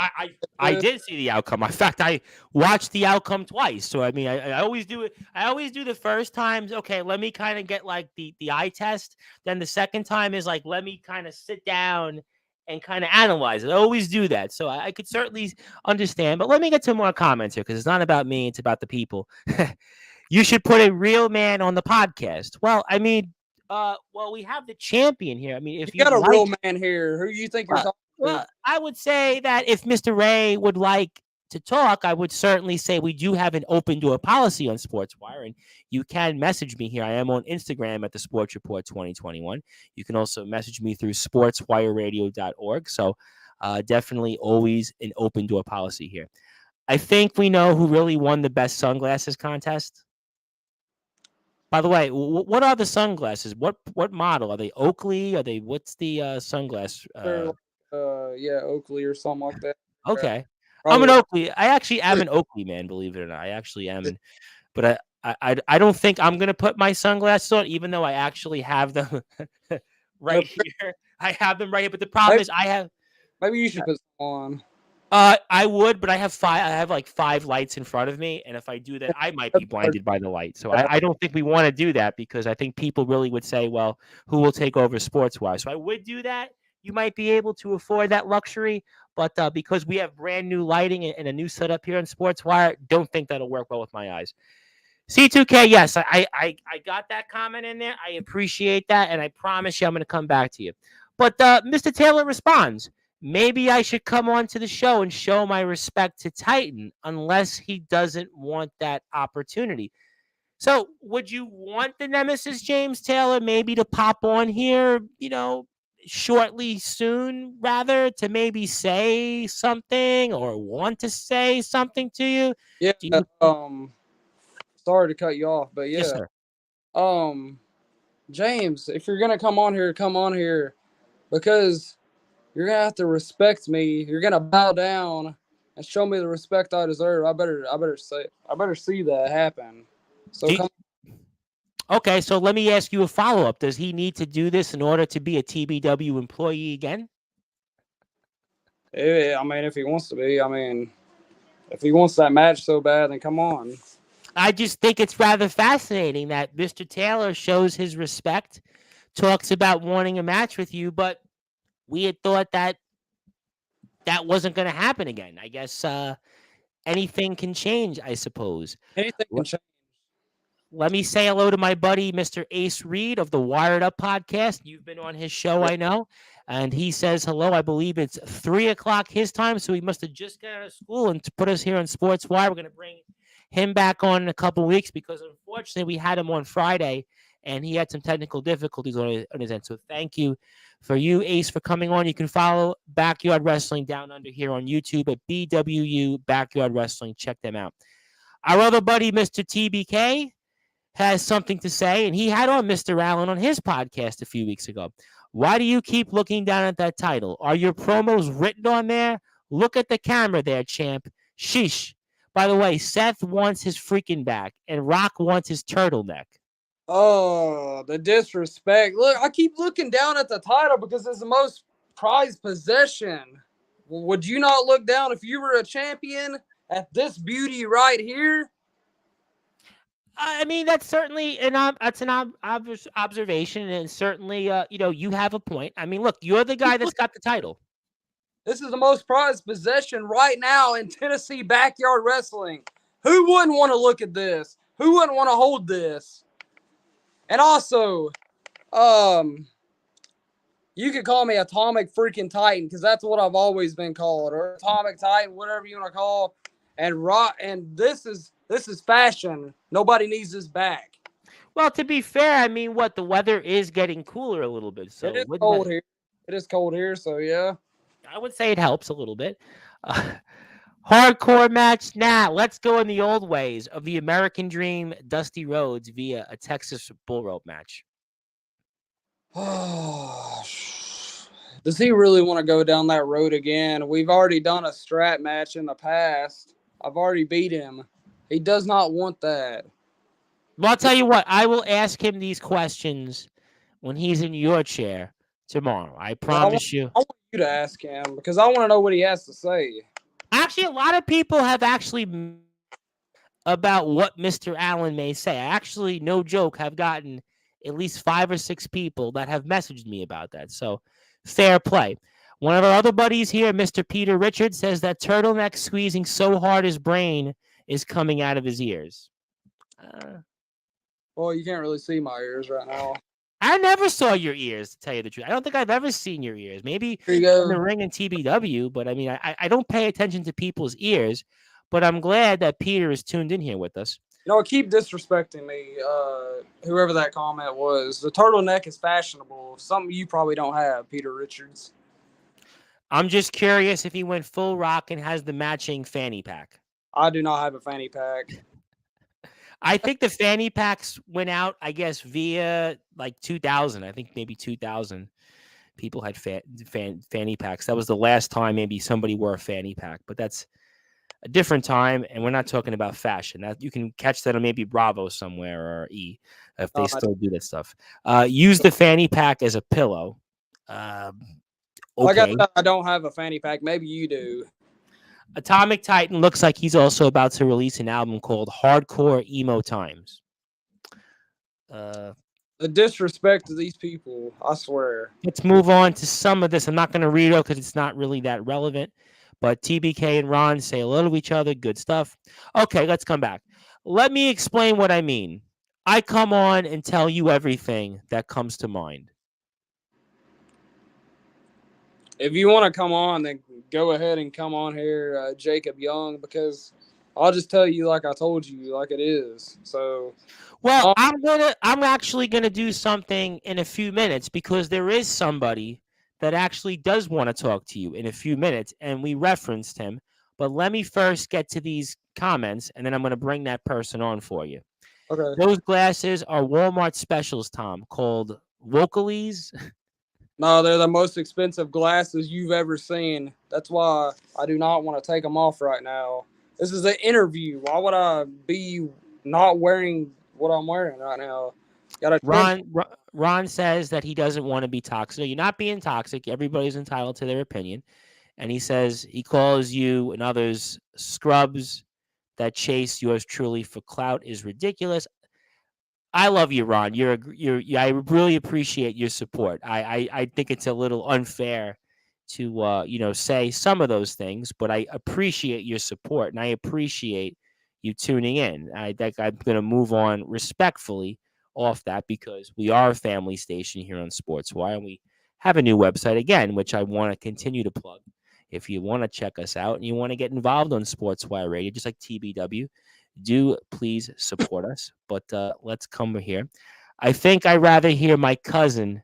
I did see the outcome. In fact, I watched the outcome twice. So I mean, I always do it. I always do the first times. Okay, let me kind of get like the eye test. Then the second time is like let me kind of sit down and kind of analyze it. I always do that. So I could certainly understand. But let me get to more comments here because it's not about me. It's about the people. You should put a real man on the podcast. Well, I mean, well, we have the champion here. I mean, you if got you'd a real like. man here. Who you think you're talking to? Well, I would say that if Mr. Ray would like to talk, I would certainly say we do have an open door policy on Sportswire, and you can message me here. I am on Instagram at the Sports Report 2021. You can also message me through sportswireradio.org. So definitely always an open door policy here. I think we know who really won the best sunglasses contest. By the way, what are the sunglasses? What model are they? Oakley? Are they? What's the sunglass? They're like, yeah, Oakley or something like that. Okay. I'm Probably an like, Oakley. I actually am an Oakley man, believe it or not. I actually am, but I don't think I'm gonna put my sunglasses on, even though I actually have them right here. I have them right here, but the problem maybe, is I have. maybe you should put some on. I would, but I have five. I have like five lights in front of me, and if I do that, I might be blinded by the light. So I don't think we want to do that because I think people really would say, "Well, who will take over Sportswire?" So I would do that. You might be able to afford that luxury, but because we have brand new lighting and a new setup here in Sportswire, don't think that'll work well with my eyes. C2K, yes, I got that comment in there. I appreciate that, and I promise you I'm going to come back to you. But Mr. Taylor responds, maybe I should come on to the show and show my respect to Titan unless he doesn't want that opportunity. So would you want the Nemesis James Taylor maybe to pop on here, shortly soon, rather, to maybe say something or want to say something to you? Yeah. Do you? Sorry to cut you off, but Yes, yeah. sir. James, if you're gonna come on here because you're gonna have to respect me. You're gonna bow down and show me the respect I deserve. I better see that happen. So Do come. Okay, so let me ask you a follow-up. Does he need to do this in order to be a TBW employee again? I mean, if he wants to be, I mean, if he wants that match so bad, then come on. I just think it's rather fascinating that Mr. Taylor shows his respect, talks about wanting a match with you, but we had thought that that wasn't going to happen again. I guess anything can change, I suppose. Anything can change. Let me say hello to my buddy, Mr. Ace Reed of the Wired Up podcast. You've been on his show, I know. And he says hello. I believe it's 3:00 his time. So he must have just got out of school and put us here on Sportswire. We're going to bring him back on in a couple weeks because unfortunately we had him on Friday and he had some technical difficulties on his end. So thank you for you, Ace, for coming on. You can follow Backyard Wrestling Down Under here on YouTube at BWU Backyard Wrestling. Check them out. Our other buddy, Mr. TBK, has something to say, and he had on Mr. Allen on his podcast a few weeks ago. Why do you keep looking down at that title? Are your promos written on there? Look at the camera there, champ. Sheesh. By the way, Seth wants his freaking back, and Rock wants his turtleneck. Oh, the disrespect. Look, I keep looking down at the title because it's the most prized possession. Would you not look down if you were a champion at this beauty right here? I mean, that's certainly that's an observation, and certainly, you have a point. I mean, look, you're the guy that's got the title. This is the most prized possession right now in Tennessee backyard wrestling. Who wouldn't want to look at this? Who wouldn't want to hold this? And also, you could call me Atomic freaking Titan because that's what I've always been called, or Atomic Titan, whatever you want to call. And this is fashion. Nobody needs this back. Well, to be fair, I mean, the weather is getting cooler a little bit, so It is cold here. It is cold here, so yeah. I would say it helps a little bit. Hardcore match now. Let's go in the old ways of the American Dream, Dusty Rhodes via a Texas bull rope match. Does he really want to go down that road again? We've already done a strap match in the past. I've already beat him. He does not want that. Well, I'll tell you what. I will ask him these questions when he's in your chair tomorrow. I Well, promise you. I want you to ask him because I want to know what he has to say. Actually, a lot of people have actually about what Mr. Allen may say. I actually, no joke, have gotten at least 5 or 6 people that have messaged me about that. So fair play. One of our other buddies here, Mr. Peter Richards, says that turtleneck squeezing so hard his brain is coming out of his ears. Well, you can't really see my ears right now. I never saw your ears, to tell you the truth. I don't think I've ever seen your ears. Maybe Here you in the go. ring and TBW, but I mean, I don't pay attention to people's ears. But I'm glad that Peter is tuned in here with us. You know, keep disrespecting me, whoever that comment was. The turtleneck is fashionable. Something you probably don't have, Peter Richards. I'm just curious if he went full rock and has the matching fanny pack. I do not have a fanny pack. I think the fanny packs went out, I guess, via like 2000. I think maybe 2000 people had fanny packs. That was the last time maybe somebody wore a fanny pack, but that's a different time, and we're not talking about fashion. That you can catch that on maybe Bravo somewhere or E if they still do that stuff. Use the fanny pack as a pillow. Like I Okay. said, I don't have a fanny pack. Maybe you do. Atomic Titan looks like he's also about to release an album called Hardcore Emo Times. The disrespect to these people, I swear. Let's move on to some of this. I'm not going to read it because it's not really that relevant. But TBK and Ron say hello to each other. Good stuff. Okay, let's come back. Let me explain what I mean. I come on and tell you everything that comes to mind. If you want to come on, then go ahead and come on here, Jacob Young, because I'll just tell you like I told you, like it is. So, well, I'm actually gonna do something in a few minutes because there is somebody that actually does want to talk to you in a few minutes, and we referenced him. But let me first get to these comments, and then I'm going to bring that person on for you. okay. Those glasses are Walmart specials, Tom, called Vocalies. No, they're the most expensive glasses you've ever seen. That's why I do not want to take them off right now. This is an interview. Why would I be not wearing what I'm wearing right now? Ron says that he doesn't want to be toxic. You're not being toxic. Everybody's entitled to their opinion. And he says he calls you and others scrubs that chase yours truly for clout is ridiculous. I love you, Ron. I really appreciate your support. I think it's a little unfair to say some of those things, but I appreciate your support and I appreciate you tuning in. I think I'm going to move on respectfully off that because we are a family station here on Sportswire, and we have a new website again, which I want to continue to plug. If you want to check us out and you want to get involved on Sportswire Radio, just like TBW, do please support us. But let's come here. I think I'd rather hear my cousin,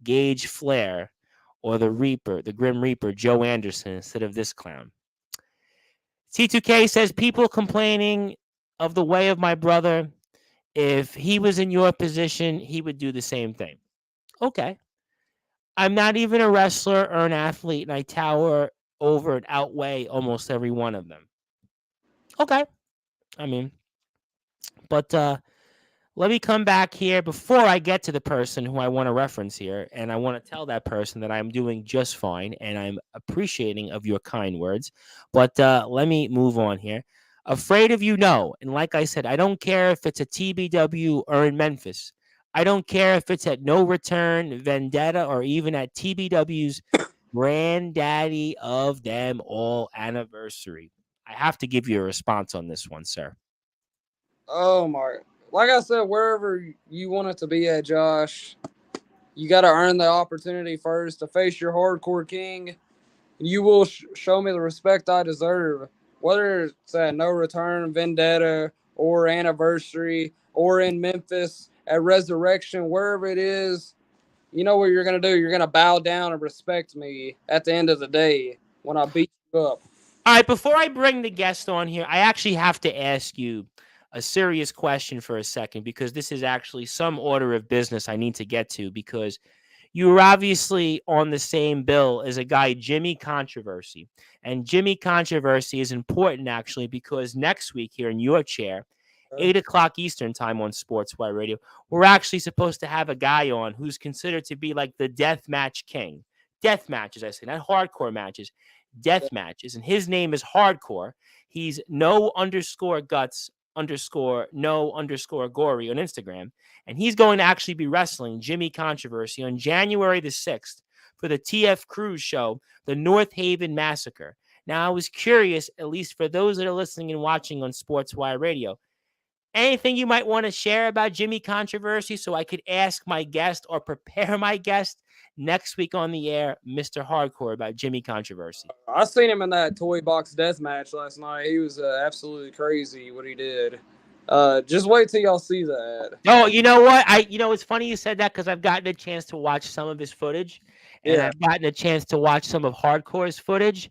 Gage Flair, or the Reaper, the Grim Reaper, Joe Anderson, instead of this clown. T2K says, people complaining of the way of my brother. If he was in your position, he would do the same thing. Okay. I'm not even a wrestler or an athlete, and I tower over and outweigh almost every one of them. Okay. I mean, but let me come back here before I get to the person who I want to reference here, and I want to tell that person that I'm doing just fine, and I'm appreciating of your kind words. But let me move on here. Afraid of you, no. And like I said, I don't care if it's a TBW or in Memphis. I don't care if it's at No Return, Vendetta, or even at TBW's granddaddy of them all anniversary. I have to give you a response on this one, sir. Oh my! Like I said, wherever you want it to be at, Josh, you got to earn the opportunity first to face your hardcore king. You will show me the respect I deserve. Whether it's at No Return, Vendetta, or Anniversary, or in Memphis at Resurrection, wherever it is, you know what you're going to do. You're going to bow down and respect me at the end of the day when I beat you up. All right, before I bring the guest on here, I actually have to ask you a serious question for a second because this is actually some order of business I need to get to because you were obviously on the same bill as a guy, Jimmy Controversy. And Jimmy Controversy is important, actually, because next week here in your chair, 8 o'clock Eastern time on Sportswire Radio, we're actually supposed to have a guy on who's considered to be like the death match king. Death matches, I say, not hardcore matches, death matches. And his name is Hardcore. He's no_guts_no_gory on Instagram. And he's going to actually be wrestling Jimmy Controversy on January the 6th for the TF Cruz show, the North Haven Massacre. Now, I was curious, at least for those that are listening and watching on Sportswire Radio, anything you might want to share about Jimmy Controversy so I could ask my guest or prepare my guest next week on the air, Mr. Hardcore, about Jimmy Controversy? I seen him in that toy box death match last night. He was absolutely crazy what he did. Just wait till y'all see that. Oh, you know what? It's funny you said that because I've gotten a chance to watch some of his footage, and Yeah. I've gotten a chance to watch some of Hardcore's footage.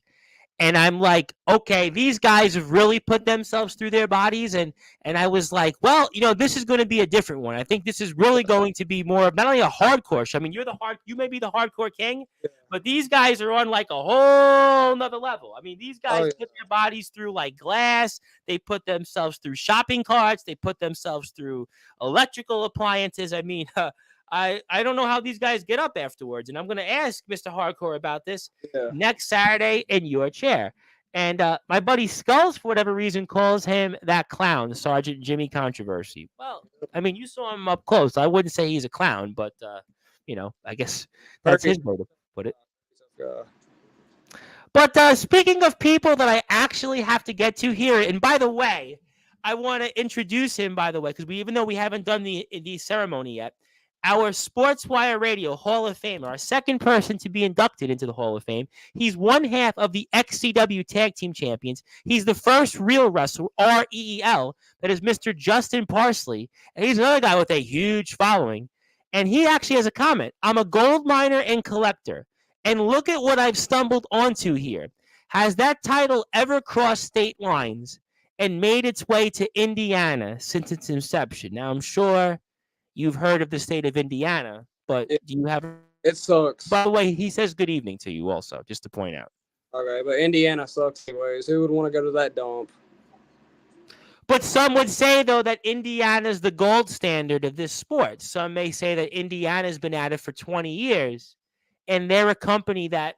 And I'm like, okay, these guys have really put themselves through their bodies. And I was like, well, this is going to be a different one. I think this is really going to be more of not only a hardcore show. I mean, you may be the hardcore king, but these guys are on like a whole nother level. I mean, these guys put their bodies through like glass. They put themselves through shopping carts. They put themselves through electrical appliances. I mean, I don't know how these guys get up afterwards. And I'm going to ask Mr. Hardcore about this next Saturday in your chair. And my buddy Skulls, for whatever reason, calls him that clown, Sergeant Jimmy Controversy. Well, I mean, you saw him up close. I wouldn't say he's a clown, but, I guess that's his way to put it. But speaking of people that I actually have to get to here, and by the way, I want to introduce him, by the way, because even though we haven't done the ceremony yet, our Sportswire Radio Hall of Famer, our second person to be inducted into the Hall of Fame. He's one half of the XCW Tag Team Champions. He's the first real wrestler, REEL, that is Mr. Justin Parsley. And he's another guy with a huge following. And he actually has a comment. I'm a gold miner and collector. And look at what I've stumbled onto here. Has that title ever crossed state lines and made its way to Indiana since its inception? Now, I'm sure you've heard of the state of Indiana, but do you have... It sucks. By the way, he says good evening to you also, just to point out. Okay, but Indiana sucks anyways. Who would want to go to that dump? But some would say, though, that Indiana's the gold standard of this sport. Some may say that Indiana's been at it for 20 years, and they're a company that,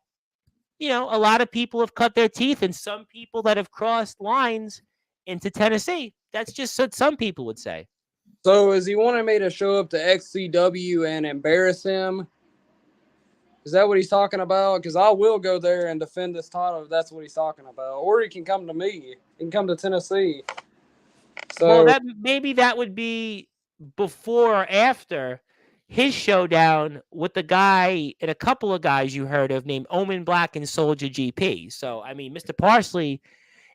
a lot of people have cut their teeth, and some people that have crossed lines into Tennessee. That's just what some people would say. So is he wanting me to show up to XCW and embarrass him? Is that what he's talking about? Because I will go there and defend this title if that's what he's talking about. Or he can come to me. He can come to Tennessee. So well, maybe that would be before or after his showdown with the guy and a couple of guys you heard of named Omen Black and Soldier GP. So, I mean, Mr. Parsley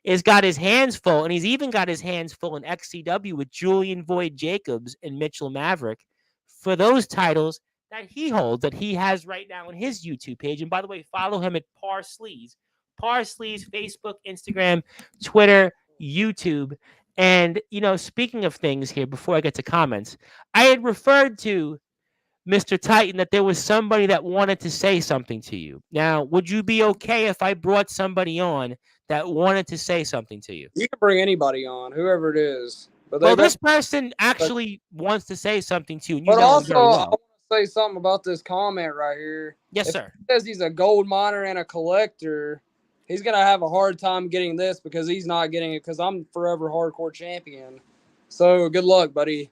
has got his hands full, and he's even got his hands full in XCW with Julian Void Jacobs and Mitchell Maverick for those titles that he holds, that he has right now on his YouTube page. And by the way, follow him at Parsley's Facebook, Instagram, Twitter, YouTube. And, speaking of things here, before I get to comments, I had referred to Mr. Titan that there was somebody that wanted to say something to you. Now, would you be okay if I brought somebody on that wanted to say something to you? You can bring anybody on, whoever it is. But this person actually wants to say something to you. But also, I want to say something about this comment right here. Yes, sir. He says he's a gold miner and a collector. He's going to have a hard time getting this because he's not getting it because I'm forever hardcore champion. So good luck, buddy.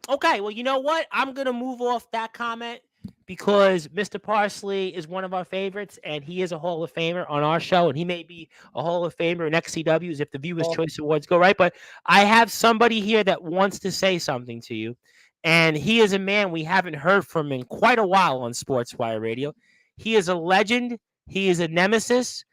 Okay, well, you know what? I'm going to move off that comment because Mr. Parsley is one of our favorites, and he is a Hall of Famer on our show, and he may be a Hall of Famer in XCWs if the Viewers' Choice Awards go right. But I have somebody here that wants to say something to you, and he is a man we haven't heard from in quite a while on Sportswire Radio. He is a legend. He is a nemesis.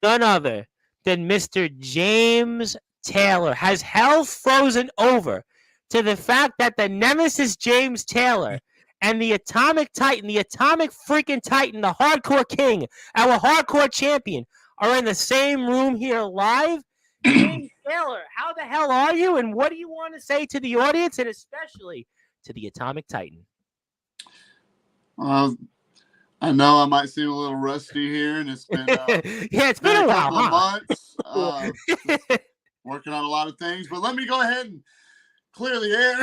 None other than Mr. James Taylor. Has hell frozen over to the fact that the nemesis James Taylor and the Atomic Titan, the Atomic freaking Titan, the Hardcore King, our Hardcore Champion, are in the same room here live? James Taylor, how the hell are you? And what do you want to say to the audience and especially to the Atomic Titan? I know I might seem a little rusty here, and it's been yeah, it's been a while, couple of months. huh? Working on a lot of things, but let me go ahead and clear the air.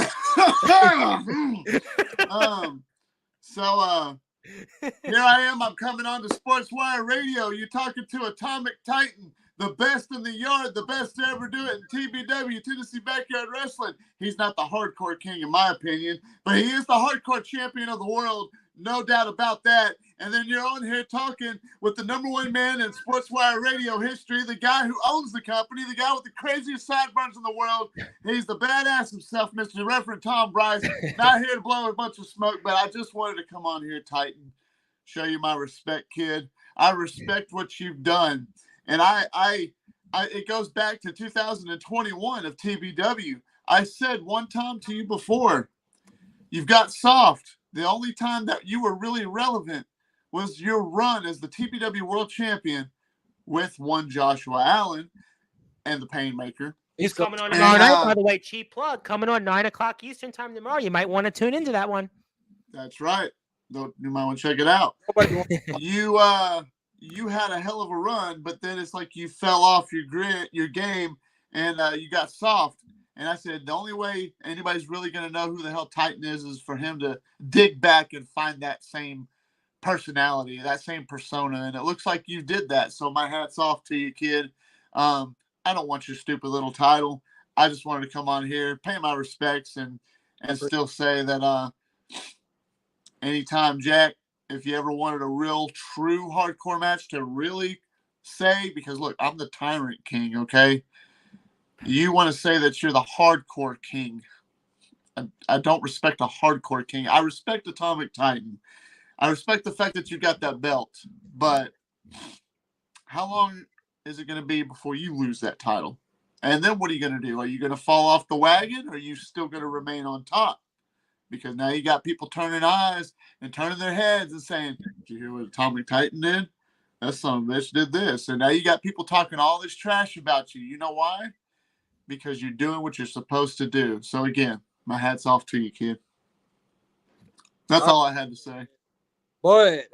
So here I am. I'm coming on to Sportzwire Radio. You're talking to Atomic Titan, the best in the yard, the best to ever do it in TBW, Tennessee Backyard Wrestling. He's not the hardcore king, in my opinion, but he is the hardcore champion of the world. No doubt about that. And then you're on here talking with the number one man in Sportswire radio history, the guy who owns the company, the guy with the craziest sideburns in the world. He's the badass himself, Mr. Reverend Tom Bryce. Not here to blow a bunch of smoke, but I just wanted to come on here, Titan, show you my respect, kid. I respect what you've done. And I it goes back to 2021 of TBW. I said one time to you before, you've got soft. The only time that you were really relevant was your run as the TBW World Champion with one Joshua Allen and the Painmaker. He's coming on tomorrow night, by the way. Cheap plug. Coming on 9 o'clock Eastern time tomorrow. You might want to tune into that one. That's right. You might want to check it out. You had a hell of a run, but then it's like you fell off your game, and you got soft. And I said, the only way anybody's really going to know who the hell Titan is for him to dig back and find that same personality, that same persona. And it looks like you did that. So my hat's off to you, kid. I don't want your stupid little title. I just wanted to come on here, pay my respects, and still say that anytime, Jack, if you ever wanted a real, true hardcore match to really say, because look, I'm the Tyrant King, okay? You want to say that you're the hardcore king. I don't respect a hardcore king. I respect Atomic Titan. I respect the fact that you got that belt. But how long is it going to be before you lose that title? And then what are you going to do? Are you going to fall off the wagon, or are you still going to remain on top? Because now you got people turning eyes and turning their heads and saying, did you hear what Atomic Titan did? That son of a bitch did this. And now you got people talking all this trash about you. You know why? Because you're doing what you're supposed to do. So again, my hat's off to you, kid. That's all I had to say. But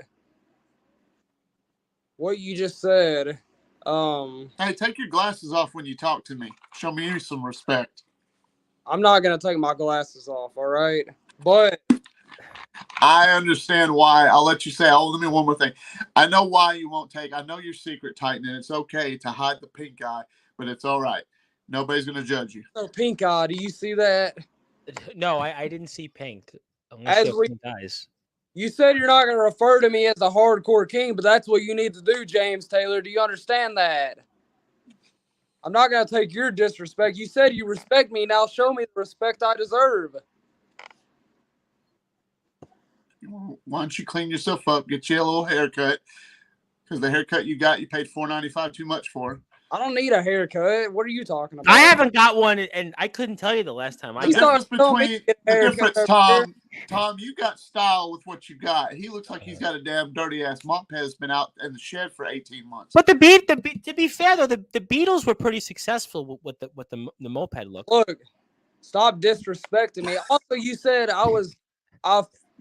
what you just said, hey, take your glasses off when you talk to me. Show me some respect. I'm not gonna take my glasses off, all right? But I understand why. I'll let you say. Let me one more thing. I know why you won't take. I know your secret, Titan, and it's okay to hide the pink eye, but it's all right. Nobody's going to judge you. Oh, pink eye. Do you see that? No, I didn't see pink. Pink eyes. You said you're not going to refer to me as a hardcore king, but that's what you need to do, James Taylor. Do you understand that? I'm not going to take your disrespect. You said you respect me. Now show me the respect I deserve. Why don't you clean yourself up, get you a little haircut? Because the haircut you got, you paid $4.95 too much for. I don't need a haircut. What are you talking about? I haven't got one, and I couldn't tell you the last time I got one. The difference, Tom, you got style with what you got. He looks like he's got a damn dirty-ass mop head that's been out in the shed for 18 months. But to be fair, though, the Beatles were pretty successful with the moped look. Look, stop disrespecting me. Also, you said I was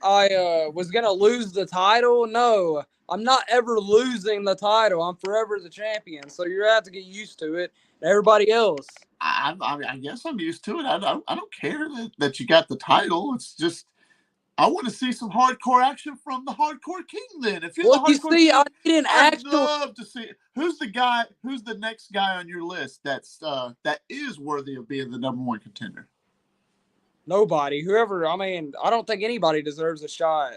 going to lose the title. No. I'm not ever losing the title. I'm forever the champion. So you're going to have to get used to it. And everybody else. I guess I'm used to it. I don't care that you got the title. It's just I want to see some hardcore action from the hardcore king. Then, if you're the hardcore king, I need an I'd love to see who's the next guy on your list that is worthy of being the number one contender. Nobody. Whoever. I mean, I don't think anybody deserves a shot.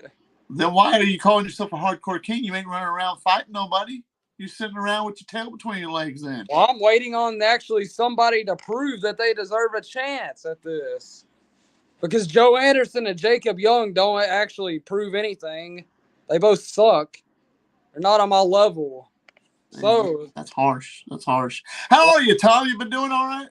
Then why are you calling yourself a hardcore king? You ain't running around fighting nobody. You're sitting around with your tail between your legs then. Well, I'm waiting on actually somebody to prove that they deserve a chance at this. Because Joe Anderson and Jacob Young don't actually prove anything. They both suck. They're not on my level. So that's harsh. That's harsh. How are you, Tom? You been doing all right?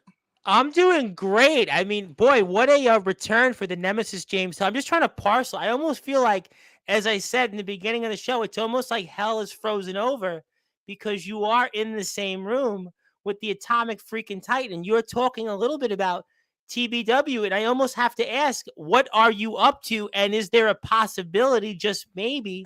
I'm doing great. I mean, boy, what a return for the Nemesis, James. I'm just trying to parcel. I almost feel like, as I said in the beginning of the show, it's almost like hell is frozen over because you are in the same room with the Atomic freaking Titan. You're talking a little bit about TBW, and I almost have to ask, what are you up to? And is there a possibility, just maybe,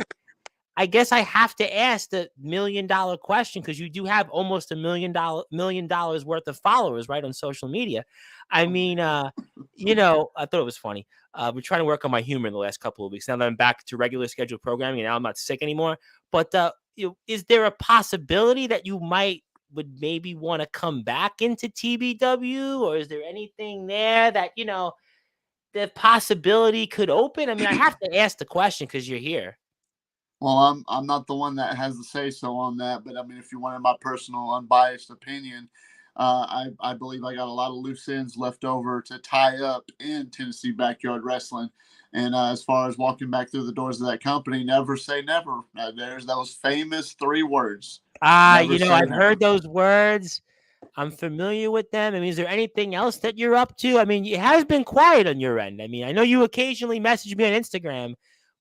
I guess I have to ask the $1 million question, because you do have almost $1 million worth of followers, right, on social media. I mean, I thought it was funny. We're trying to work on my humor in the last couple of weeks. Now that I'm back to regular scheduled programming and now I'm not sick anymore. But is there a possibility that you would maybe want to come back into TBW, or is there anything there that the possibility could open? I mean, I have to ask the question because you're here. Well, I'm not the one that has the say so on that, but I mean, if you wanted my personal unbiased opinion, I believe I got a lot of loose ends left over to tie up in Tennessee Backyard Wrestling. And as far as walking back through the doors of that company, never say never. There's those famous 3 words. I've heard those words. I'm familiar with them. I mean, is there anything else that you're up to? I mean, it has been quiet on your end. I mean, I know you occasionally message me on Instagram,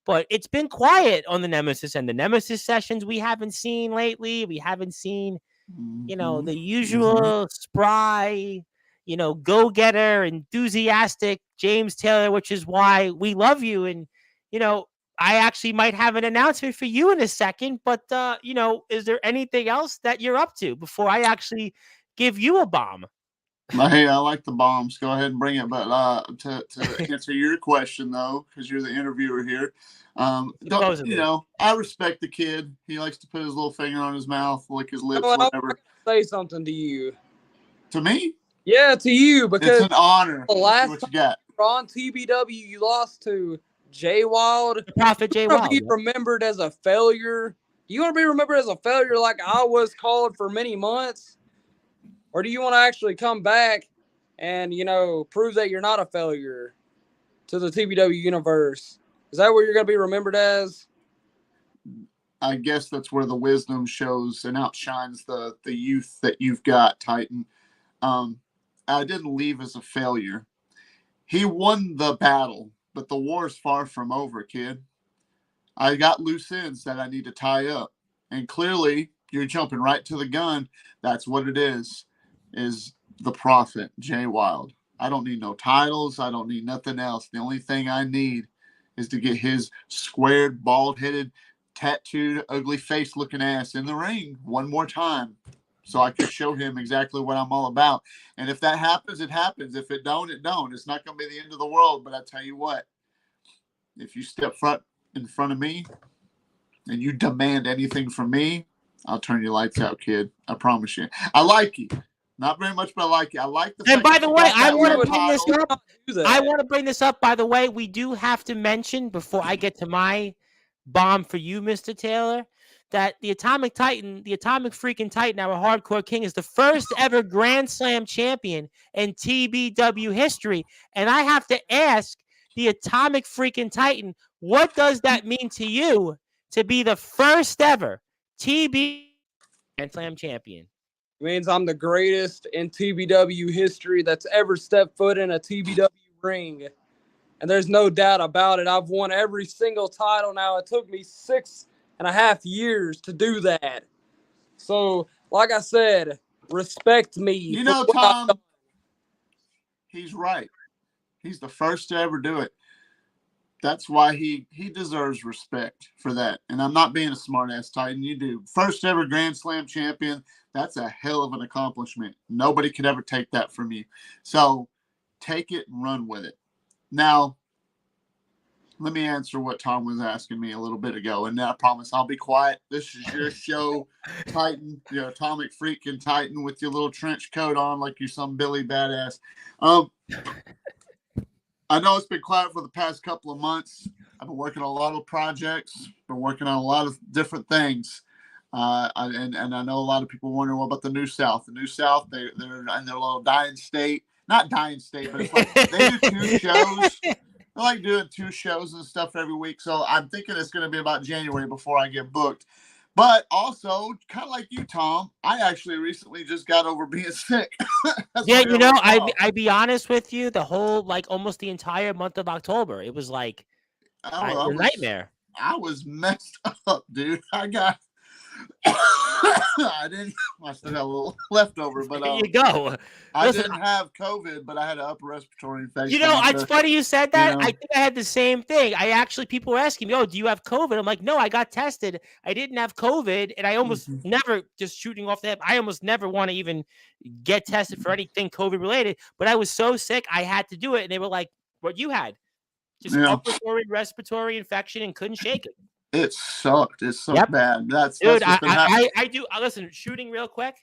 but it's been quiet on the Nemesis and the Nemesis sessions we haven't seen lately. We haven't seen, the usual spry, go-getter, enthusiastic James Taylor, which is why we love you. And, I actually might have an announcement for you in a second, but, is there anything else that you're up to before I actually give you a bomb? Hey, I like the bombs. Go ahead and bring it. But to answer your question, though, because you're the interviewer here, I respect the kid. He likes to put his little finger on his mouth, lick his lips, whatever. Say something to you. To me? Yeah, to you, because it's an honor. The last what you got on TBW, you lost to Jay Wild. Prophet Jay Wild. Be remembered as a failure. Do you want to be remembered as a failure like I was called for many months? Or do you want to actually come back and, prove that you're not a failure to the TBW universe? Is that what you're going to be remembered as? I guess that's where the wisdom shows and outshines the youth that you've got, Titan. I didn't leave as a failure. He won the battle, but the war is far from over, kid. I got loose ends that I need to tie up. And clearly, you're jumping right to the gun. That's what it is the Prophet, Jay Wild. I don't need no titles. I don't need nothing else. The only thing I need is to get his squared, bald-headed, tattooed, ugly face-looking ass in the ring one more time so I can show him exactly what I'm all about. And if that happens, it happens. If it don't, it don't. It's not going to be the end of the world. But I tell you what, if you step in front of me and you demand anything from me, I'll turn your lights out, kid. I promise you. I like you. Not very much, but I like you. I like the. And by the way, I want to bring this up. I want to bring this up. By the way, we do have to mention before I get to my bomb for you, Mr. Taylor, that the Atomic Titan, the Atomic freaking Titan, our hardcore king, is the first ever Grand Slam champion in TBW history. And I have to ask the Atomic freaking Titan, what does that mean to you to be the first ever TBW Grand Slam champion? It means I'm the greatest in TBW history that's ever stepped foot in a TBW ring. And there's no doubt about it. I've won every single title now. It took me 6.5 years to do that. So, like I said, respect me. Tom, he's right. He's the first to ever do it. That's why he deserves respect for that. And I'm not being a smart-ass Titan. You do. First ever Grand Slam champion. That's a hell of an accomplishment. Nobody could ever take that from you. So take it and run with it. Now, let me answer what Tom was asking me a little bit ago. And I promise I'll be quiet. This is your show, Titan, Atomic freaking Titan with your little trench coat on like you're some Billy badass. I know it's been quiet for the past couple of months. I've been working on a lot of projects, been working on a lot of different things. And I know a lot of people wonder what about the New South. The New South, they're in their little dying state. Not dying state, but it's like they do 2 shows. I like doing 2 shows and stuff every week. So I'm thinking it's going to be about January before I get booked. But also, kind of like you, Tom, I actually recently just got over being sick. Yeah, I'd be honest with you. The whole, almost the entire month of October, it was like a nightmare. I was messed up, dude. I got I didn't. I still got a little leftover, but There you go. I Listen, didn't have COVID, but I had an upper respiratory infection. you know, it's funny you said that. know. I think I had the same thing. People were asking me, "Oh, do you have COVID?" I'm like, "No, I got tested. I didn't have COVID, and I almost never, just shooting off the hip, I almost never want to even get tested for anything COVID related. But I was so sick, I had to do it, and they were like, "What you had? Just upper respiratory infection, and couldn't shake it." It sucked. It sucked bad. That's Dude, what's been happening. I do. Listen, shooting real quick.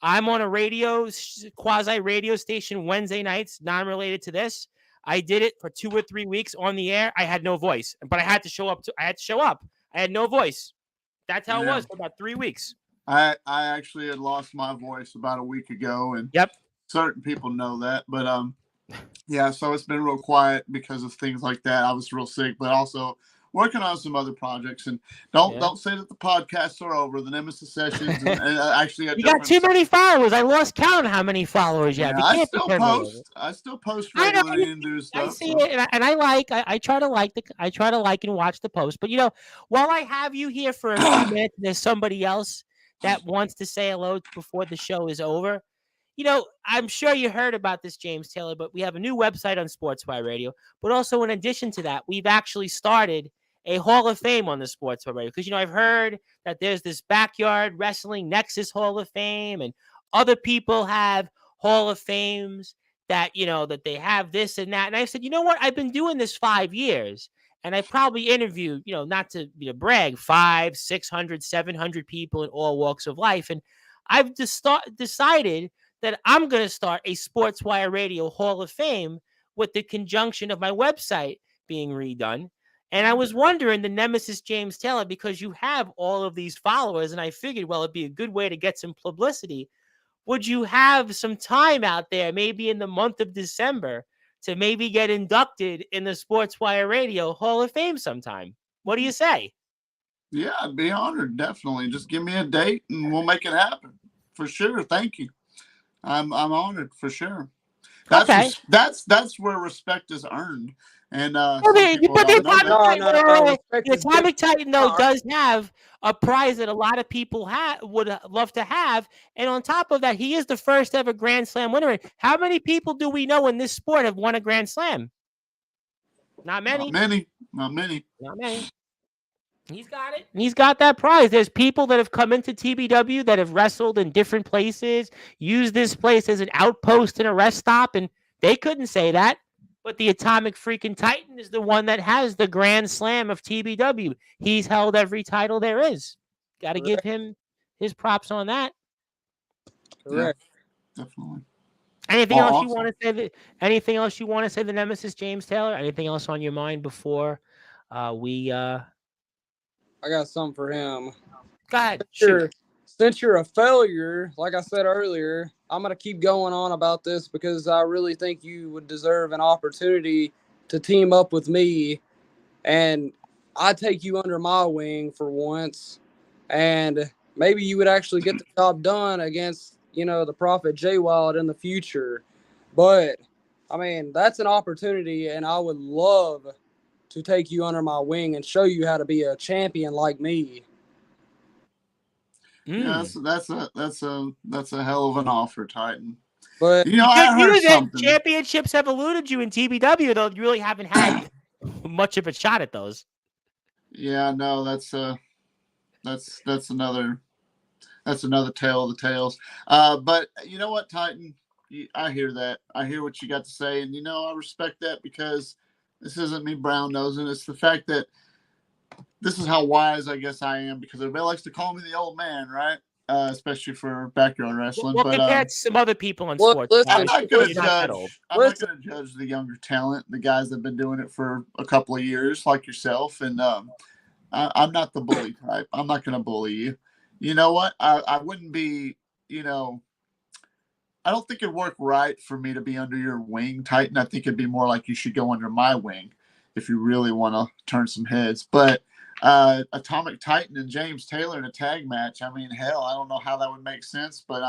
I'm on a quasi radio station Wednesday nights, non-related to this. I did it for 2 or 3 weeks on the air. I had no voice, but I had to show up. I had no voice. That's how it was for about 3 weeks. I actually had lost my voice about a week ago, and certain people know that. But yeah, so it's been real quiet because of things like that. I was real sick, but also working on some other projects. And don't say that the podcasts are over. The Nemesis sessions and actually you got too many followers. I lost count how many followers you have. I still post regularly and do stuff. I see it, and I try to like and watch the post. But while I have you here for a few minutes, there's somebody else that wants to say hello before the show is over. I'm sure you heard about this, James Taylor, but we have a new website on Sportswire Radio. But also, in addition to that, we've actually started a Hall of Fame on the Sportswire Radio. Because, I've heard that there's this Backyard Wrestling Nexus Hall of Fame, and other people have Hall of Fames that, that they have this and that. And I said, you know what? I've been doing this 5 years, and I probably interviewed, not to brag, 500, 600, 700 people in all walks of life. And I've decided that I'm going to start a Sportswire Radio Hall of Fame with the conjunction of my website being redone. And I was wondering, the Nemesis James Taylor, because you have all of these followers, and I figured, well, it'd be a good way to get some publicity. Would you have some time out there, maybe in the month of December, to maybe get inducted in the Sportswire Radio Hall of Fame sometime? What do you say? Yeah, I'd be honored. Definitely. Just give me a date and we'll make it happen. For sure. Thank you. I'm honored for sure. That's where respect is earned. And the Atomic Titan though does have a prize that a lot of people would love to have, and on top of that, he is the first ever Grand Slam winner. How many people do we know in this sport have won a Grand Slam? Not many. Not many. He's got it. He's got that prize. There's people that have come into TBW that have wrestled in different places, used this place as an outpost and a rest stop, and they couldn't say that. But the Atomic freaking Titan is the one that has the Grand Slam of TBW. He's held every title there is. Got to give him his props on that. Correct. Yeah, definitely. Anything else you want to say? Anything else you want to say? The Nemesis James Taylor. Anything else on your mind before we? I got something for him. Go ahead. Since you're a failure, like I said earlier, I'm going to keep going on about this because I really think you would deserve an opportunity to team up with me, and I'd take you under my wing for once, and maybe you would actually get the job done against, the Prophet J Wild in the future. But, that's an opportunity, and I would love to take you under my wing and show you how to be a champion like me. Yeah, that's a hell of an offer, Titan. But I heard something. Championships have eluded you in TBW, though. You really haven't had much of a shot at those. Yeah, no, that's another tale of the tales. But you know what, Titan? I hear that. I hear what you got to say, and I respect that because this isn't me brown nosing. It's the fact that this is how wise I guess I am, because everybody likes to call me the old man, right? Especially for backyard wrestling. Well, compared to some other people in sports, I'm not going to judge the younger talent, the guys that have been doing it for a couple of years, like yourself. And I'm not the bully type. I'm not going to bully you. You know what? I wouldn't be. I don't think it'd work right for me to be under your wing, Titan. I think it'd be more like you should go under my wing if you really want to turn some heads. But Atomic Titan and James Taylor in a tag match, hell, I don't know how that would make sense, but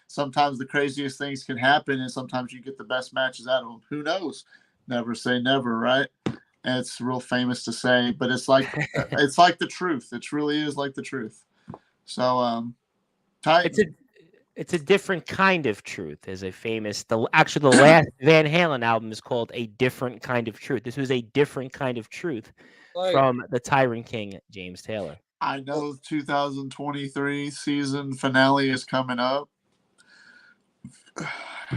sometimes the craziest things can happen, and sometimes you get the best matches out of them. Who knows? Never say never, right? And it's real famous to say, but it's like it's like the truth. It really is like the truth. So, Titan. It's a different kind of truth. There's a famous the last Van Halen album is called A Different Kind of Truth. This was a different kind of truth Like, from the Tyrant King, James Taylor. I know 2023 season finale is coming up.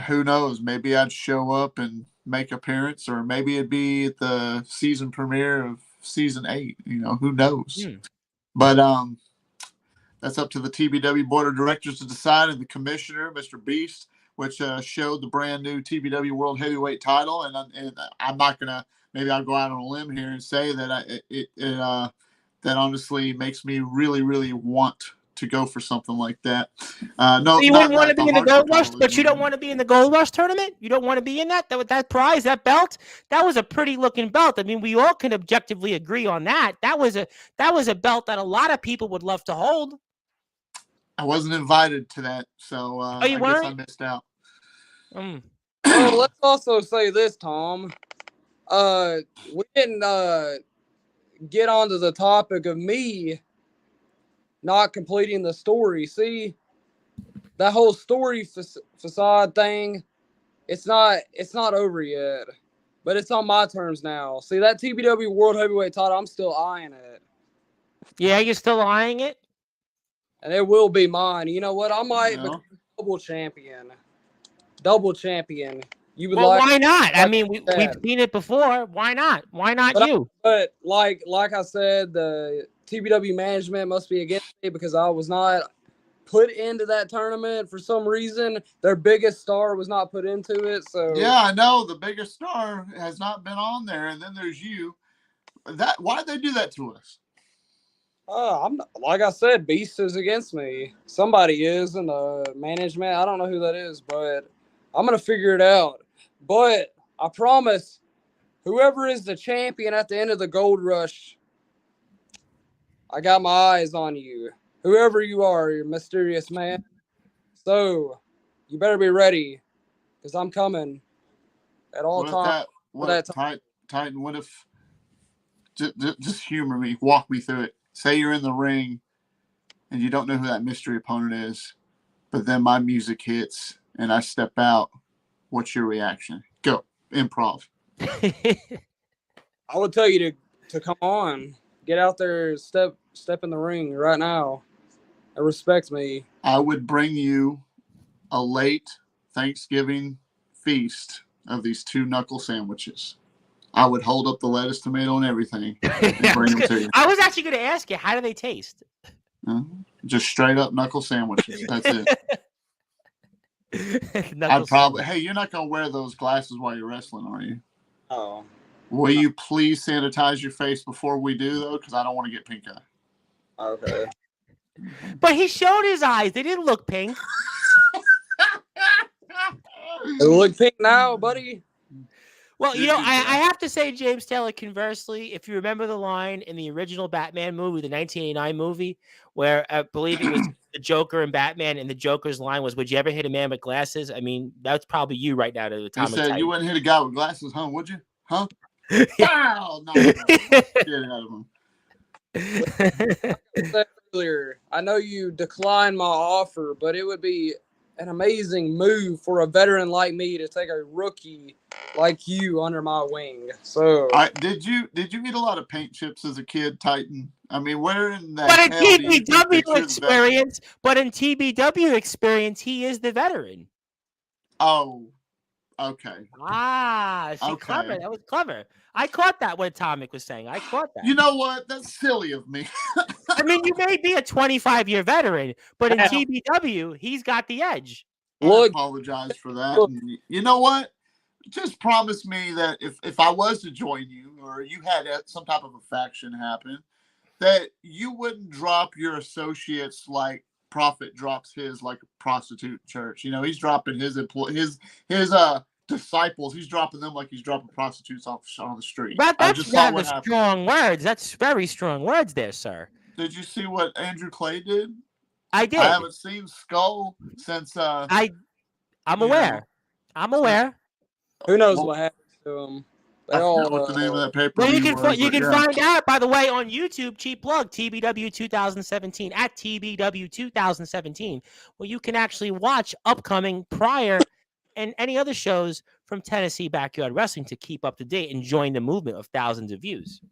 Who knows? Maybe I'd show up and make appearance, or maybe it'd be at the season premiere of season 8. Who knows? But that's up to the TBW board of directors to decide, and the commissioner, Mr. Beast, which showed the brand new TBW World Heavyweight title. And I'm not gonna. Maybe I'll go out on a limb here and say that that honestly makes me really, really want to go for something like that. No, you wouldn't want to be in the Gold Rush, title but you don't want to be in the Gold Rush tournament. You don't want to be in that prize, that belt. That was a pretty looking belt. I mean, we all can objectively agree on that. That was a belt that a lot of people would love to hold. I wasn't invited to that, so I guess I missed out. Well, let's also say this, Tom. We didn't get onto the topic of me not completing the story. See, that whole story facade thing, it's not over yet, but it's on my terms now. See, that TBW World Heavyweight title, I'm still eyeing it. Yeah, you're still eyeing it? And it will be mine. You know what? I might become double champion. Double champion. You would why not? I mean, we've seen it before. Why not? Why not you? But like I said, the TBW management must be against me because I was not put into that tournament for some reason. Their biggest star was not put into it. So yeah, I know the biggest star has not been on there, and then there's you. Why did they do that to us? Like I said, Beast is against me. Somebody is in the management. I don't know who that is, but I'm gonna figure it out. But I promise, whoever is the champion at the end of the Gold Rush, I got my eyes on you. Whoever you are, you mysterious man. So you better be ready, because I'm coming at all times. Titan, what if, just humor me, walk me through it. Say you're in the ring and you don't know who that mystery opponent is, but then my music hits and I step out. What's your reaction? Go. Improv. I would tell you to come on. Get out there, step in the ring right now. And respect me. I would bring you a late Thanksgiving feast of these 2 knuckle sandwiches. I would hold up the lettuce, tomato, and everything and bring them to you. I was actually going to ask you, how do they taste? Just straight up knuckle sandwiches. That's it. I'd probably. Hey, you're not going to wear those glasses while you're wrestling, are you? Oh. Will you please sanitize your face before we do, though? Because I don't want to get pink eye. Okay. But he showed his eyes. They didn't look pink. They look pink now, buddy. Well, I have to say, James Taylor, conversely, if you remember the line in the original Batman movie, the 1989 movie, where I believe it was the Joker and Batman, and the Joker's line was, "Would you ever hit a man with glasses?" I mean, that's probably you right now. To the time. You said you wouldn't hit a guy with glasses, huh? Would you? Huh? Wow! No, earlier, I know you declined my offer, but it would be an amazing move for a veteran like me to take a rookie like you under my wing. So, did you eat a lot of paint chips as a kid, Titan? I mean, where in that? But in TBW experience, he is the veteran. Oh, okay. Clever. That was clever. I caught that what Tomic was saying. I caught that. You know what? That's silly of me. I mean, you may be a 25-year veteran, but in TBW, he's got the edge. I apologize for that. And you know what? Just promise me that if I was to join you, or you had some type of a faction happen, that you wouldn't drop your associates like Prophet drops his like a prostitute church. He's dropping his disciples. He's dropping them like he's dropping prostitutes on the street. That's strong words. That's very strong words there, sir. Did you see what Andrew Clay did? I did. I haven't seen Skull since. I'm aware. I'm aware. Who knows what happened to him? They I all. forgot what the name of that pay per Well, view you can was. you can find out, by the way, on YouTube. Cheap plug, TBW 2017 at TBW 2017, where you can actually watch upcoming, prior, and any other shows from Tennessee Backyard Wrestling to keep up to date and join the movement of thousands of views.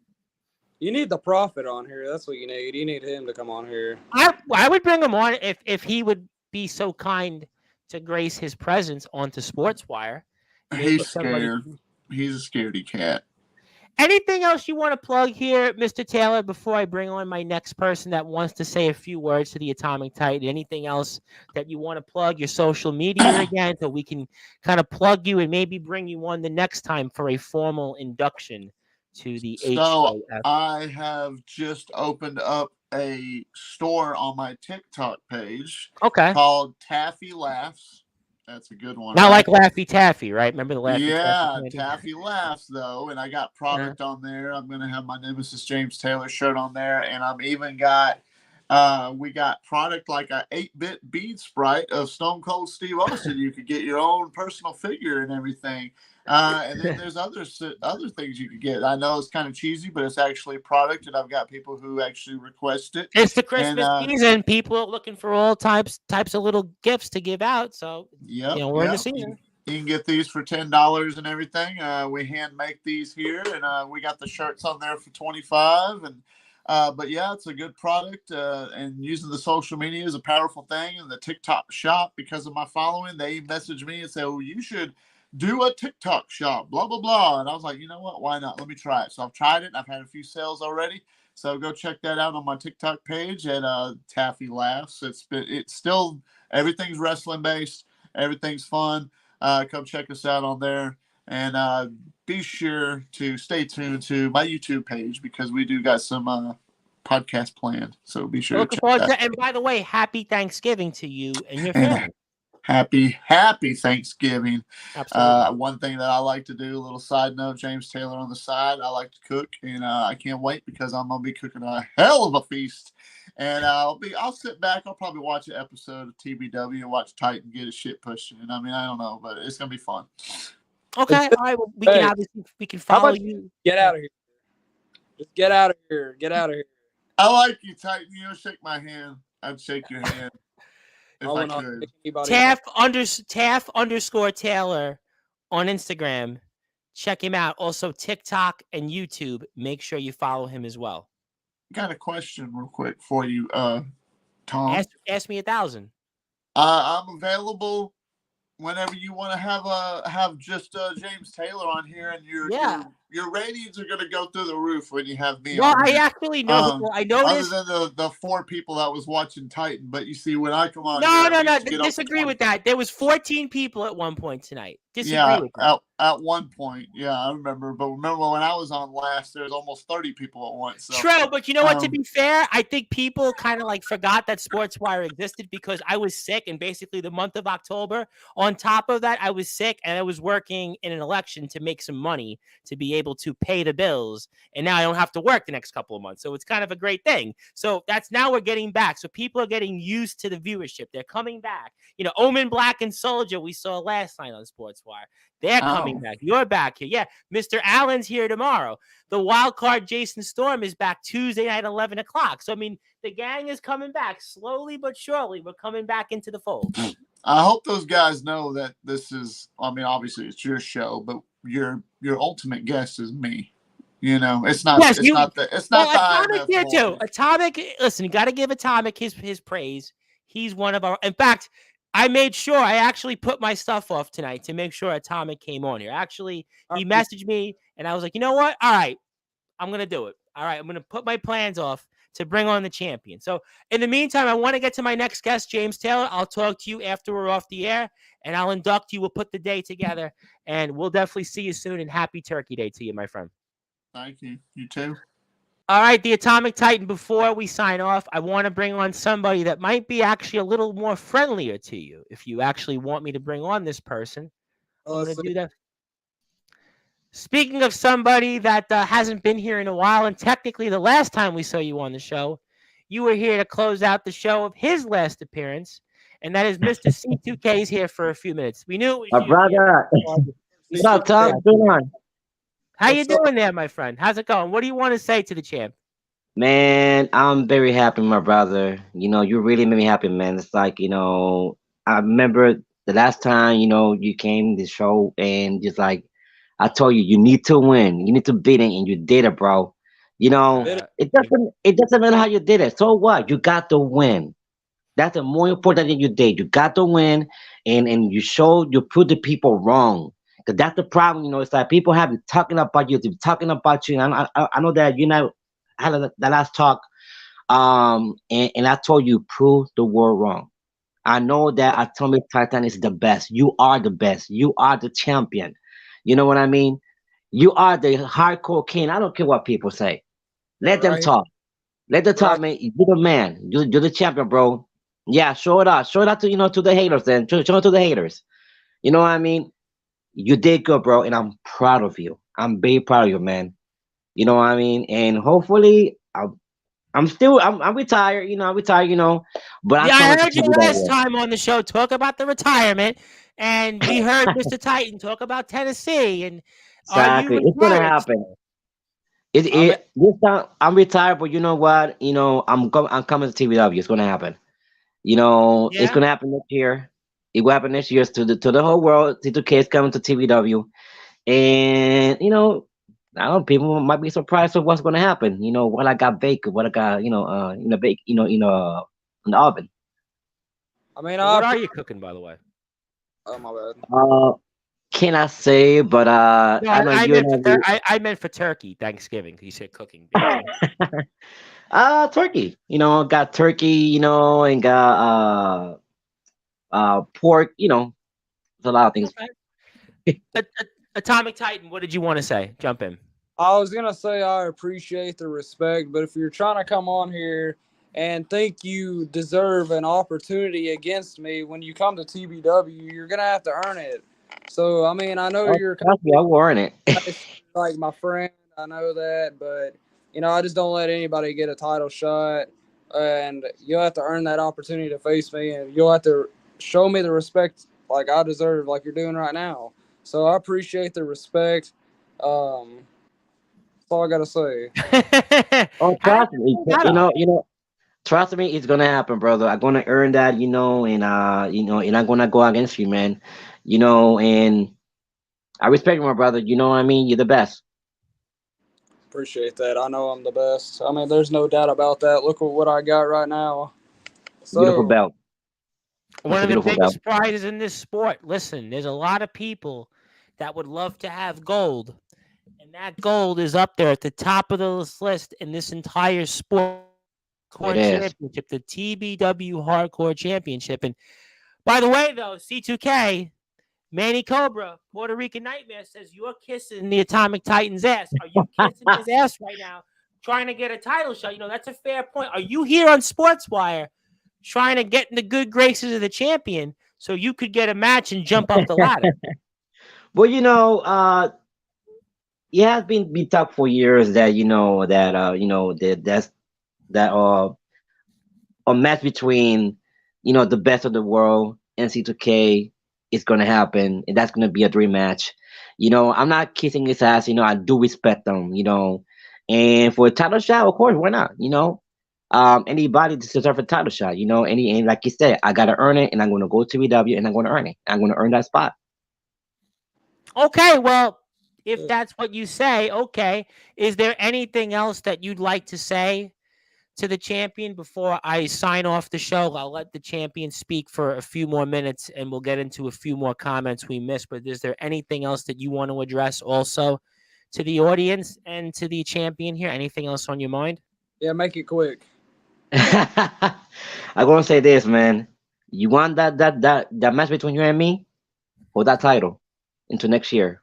You need the Prophet on here. That's what you need. You need him to come on here. I would bring him on if he would be so kind to grace his presence onto Sportswire. Maybe He's scared. He's a scaredy cat. Anything else you want to plug here, Mr. Taylor, before I bring on my next person that wants to say a few words to the Atomic Titan? Anything else that you want to plug, your social media again, so we can kind of plug you and maybe bring you on the next time for a formal induction to the So HOF? I have just opened up a store on my TikTok page called Taffy Laughs. That's a good one. Not like Laffy Taffy, right? Remember the Laffy Taffy? Yeah, Taffy Laughs, though. And I got product on there. I'm going to have my Nemesis James Taylor shirt on there. And I'm even got, we got product like a 8-bit bead sprite of Stone Cold Steve Austin. You could get your own personal figure and everything. And then there's other things you could get. I know it's kind of cheesy, but it's actually product, and I've got people who actually request it. It's the Christmas season. People are looking for all types of little gifts to give out. So we're in the season. You can get these for $10 and everything. We hand make these here, and we got the shirts on there for $25. And but yeah, it's a good product. And using the social media is a powerful thing. And the TikTok shop, because of my following, they message me and say, "Oh, you should do a TikTok shop, blah, blah, blah." And I was like, you know what? Why not? Let me try it. So I've tried it. And I've had a few sales already. So go check that out on my TikTok page at Taffy Laughs. It's still, everything's wrestling based. Everything's fun. Come check us out on there. And be sure to stay tuned to my YouTube page because we do got some podcast planned. So be sure to check that. And by the way, happy Thanksgiving to you and your family. Happy Thanksgiving. Absolutely. One thing that I like to do, a little side note, James Taylor on the side, I like to cook, and I can't wait because I'm going to be cooking a hell of a feast. And I'll sit back, I'll probably watch an episode of TBW and watch Titan get his shit pushed in. I mean, I don't know, but it's going to be fun. Okay. All right. Well, we can follow you. Get out of here. Just get out of here. Get out of here. I like you, Titan. You know, shake my hand. I'd shake your hand. If I could. Taff_Taylor on Instagram. Check him out. Also TikTok and YouTube. Make sure you follow him as well. Got a question real quick for you, Tom. Ask me 1,000. I'm available whenever you want to have just James Taylor on here, and your ratings are going to go through the roof when you have me on. I actually know. I noticed. Other than the 4 people that was watching Titan, but you see, when I come on, no. Disagree with that. There was 14 people at one point tonight. Disagree with that. At one point, yeah, I remember. But remember when I was on last, there was almost 30 people at once. So. True, but you know what? To be fair, I think people kind of like forgot that Sportswire existed because I was sick, and basically the month of October. On top of that, I was sick, and I was working in an election to make some money to be able to pay the bills, and now I don't have to work the next couple of months. So it's kind of a great thing. So now we're getting back. So people are getting used to the viewership. They're coming back. You know, Omen Black and Soldier we saw last night on Sportswire. They're coming back. You're back here. Yeah, Mr. Allen's here tomorrow. The wild card Jason Storm is back Tuesday night at 11 o'clock. So, I mean, the gang is coming back slowly but surely. We're coming back into the fold. I hope those guys know that this is, I mean, obviously it's your show, but your ultimate guest is me. You know, it's not. Yes, it's not Atomic here too. Atomic. Listen, you got to give Atomic his praise. He's one of our. In fact, I made sure I actually put my stuff off tonight to make sure Atomic came on here. Actually, he messaged me, and I was like, you know what? All right, I'm gonna do it. All right, I'm gonna put my plans off to bring on the champion. So in the meantime, I want to get to my next guest, James Taylor. I'll talk to you after we're off the air, and I'll induct you. We'll put the day together, and we'll definitely see you soon. And happy Turkey Day to you, my friend. Thank you. You too. All right, the Atomic Titan, before we sign off, I want to bring on somebody that might be actually a little more friendlier to you. If you actually want me to bring on this person, I'm going to do that. Speaking of somebody that hasn't been here in a while, and technically the last time we saw you on the show, you were here to close out the show of his last appearance, and that is Mr. C2K's here for a few minutes. We knew it was brother. What's up, Tom? What's going on? How you What's up? doing there, my friend? How's it going? What do you want to say to the champ? Man, I'm very happy, my brother. You really made me happy, man. It's like, I remember the last time, you came to the show and just like I told you, you need to win. You need to beat it, and you did it, bro. Did it? It doesn't matter how you did it. So what? You got to win. That's the more important thing you did. You got to win, and you put the people wrong. Cause that's the problem. It's like people have been talking about you, they're talking about you. And I know that had the last talk. And I told you, prove the world wrong. I know that Atomic Titan is the best. You are the best. You are the champion. You know what I mean? You are the hardcore king. I don't care what people say. Yeah, Let them right, talk. Let them talk, right. man. You're the man. You're the champion, bro. Yeah, show it out. Show it out to to the haters. Then show it to the haters. You know what I mean? You did good, bro, and I'm proud of you. I'm very proud of you, man. You know what I mean? And hopefully, I'm retired. I'm retired. But I'm Yeah, I coming to heard you last TBW. time on the show talk about the retirement, and we heard Mr. Titan talk about Tennessee. And are you Exactly, it's gonna retired happen. still? I mean, This time I'm retired, but you know what? I'm coming to TBW. It's gonna happen. It's Yeah. gonna happen next year. It will happen next year to the whole world. T2K is coming to TBW, and I don't know, people might be surprised with what's gonna happen. What I got baked, what I got, in the bake, in the oven. I mean, What are you cooking, by the way? oh my bad. Uh, can I say? But No, I know I you meant for and I meant for turkey Thanksgiving. You said cooking, baking. I, turkey. Got turkey. And got pork. There's a lot of things. Okay. Atomic Titan. What did you want to say? Jump in. I was gonna say I appreciate the respect, but if you're trying to come on here and think you deserve an opportunity against me when you come to TBW, you're gonna have to earn it. So I mean, I know Oh, you're kind trust me, I warn it. of nice, like my friend. I know that, but I just don't let anybody get a title shot, and you'll have to earn that opportunity to face me, and you'll have to show me the respect like I deserve, like you're doing right now. So I appreciate the respect. Um, that's all I gotta say. Oh, How did trust you me. bring that up? Trust me, it's gonna happen, brother. I'm gonna earn that. And I'm gonna go against you, man. And I respect you, my brother. You know what I mean? You're the best. Appreciate that. I know I'm the best. I mean, there's no doubt about that. Look at what I got right now. Beautiful So, belt. One That's a of the beautiful belt. biggest prizes in this sport. Listen, there's a lot of people that would love to have gold, and that gold is up there at the top of the list in this entire sport. It Hardcore is. Championship, the TBW Hardcore Championship. And by the way, though, C2K, Manny Cobra, Puerto Rican Nightmare says you're kissing the Atomic Titan's ass. Are you kissing his ass right now, trying to get a title shot? That's a fair point. Are you here on Sportswire trying to get in the good graces of the champion so you could get a match and jump up the ladder? Well, it has been talked for years that that a match between the best of the world and C2K is gonna happen, and that's gonna be a dream match. I'm not kissing his ass. I do respect them. And for a title shot, of course, why not? Anybody deserves a title shot. And like you said, I gotta earn it, and I'm gonna go to BW, and I'm gonna earn it. I'm gonna earn that spot. Okay, well, if that's what you say, okay. Is there anything else that you'd like to say to the champion before I sign off the show? I'll let the champion speak for a few more minutes and we'll get into a few more comments we missed. But is there anything else that you want to address also to the audience and to the champion here? Anything else on your mind? yeah, make it quick. I'm gonna say this, man. You want that match between you and me, or that title into next year?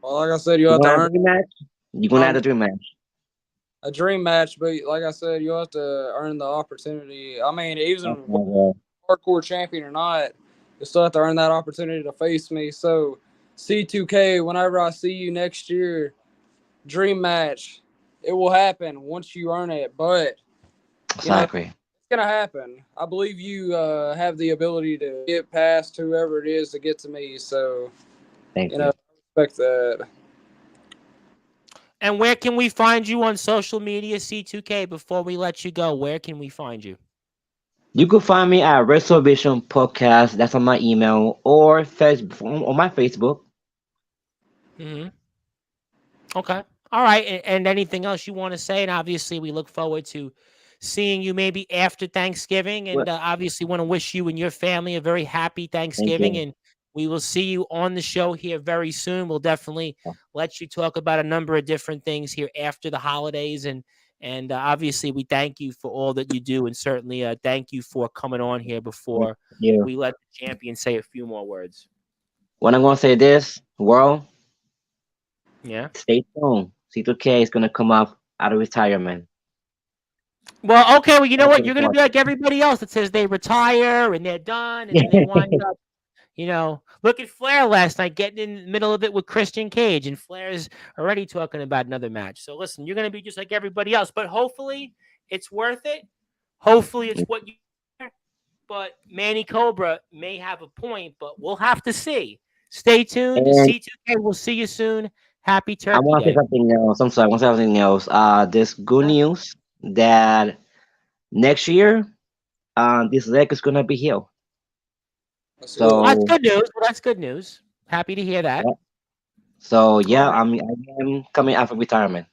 Well, like I said, you You have to gonna have a earn dream match? You gonna have um a dream match? a dream match, but like I said, you have to earn the opportunity. I mean, That's even my girl. hardcore champion or not, you still have to earn that opportunity to face me. So, C2K, whenever I see you next year, dream match, it will happen once you earn it. But it's Exactly. gonna happen. I believe you have the ability to get past whoever it is to get to me. So, Thank you. respect that. And where can we find you on social media, C2K? Before we let you go, where can we find you? You can find me at Reservation Podcast. That's on my email or Facebook on my Facebook. Hmm. Okay. All right. And anything else you want to say? And obviously, we look forward to seeing you maybe after Thanksgiving. Well, And obviously, want to wish you and your family a very happy thank Thanksgiving. you. And we will see you on the show here very soon. We'll definitely let you talk about a number of different things here after the holidays. And obviously, we thank you for all that you do. And certainly, thank you for coming on here Thank before you. we let the champion say a few more words. When I'm gonna say this, world, Yeah. stay tuned. C2K is gonna come up out of retirement. Well, okay. Well, you know That's what? what You're it's going to for. be like everybody else that says they retire and they're done, and then they wind up, look at Flair last night getting in the middle of it with Christian Cage, and Flair's already talking about another match. So listen, you're going to be just like everybody else, but hopefully it's worth it. Hopefully it's what you. But Manny Cobra may have a point, but we'll have to see. Stay tuned. And C2K. We'll see you soon. Happy I Turkey want to say Day. something else. I'm sorry. I want to say something else. There's good news that next year, this leg is gonna be healed. That's Well, good. that's So, good news. Well, that's good news. Happy to hear that. yeah. So All yeah, right. I am coming out of retirement.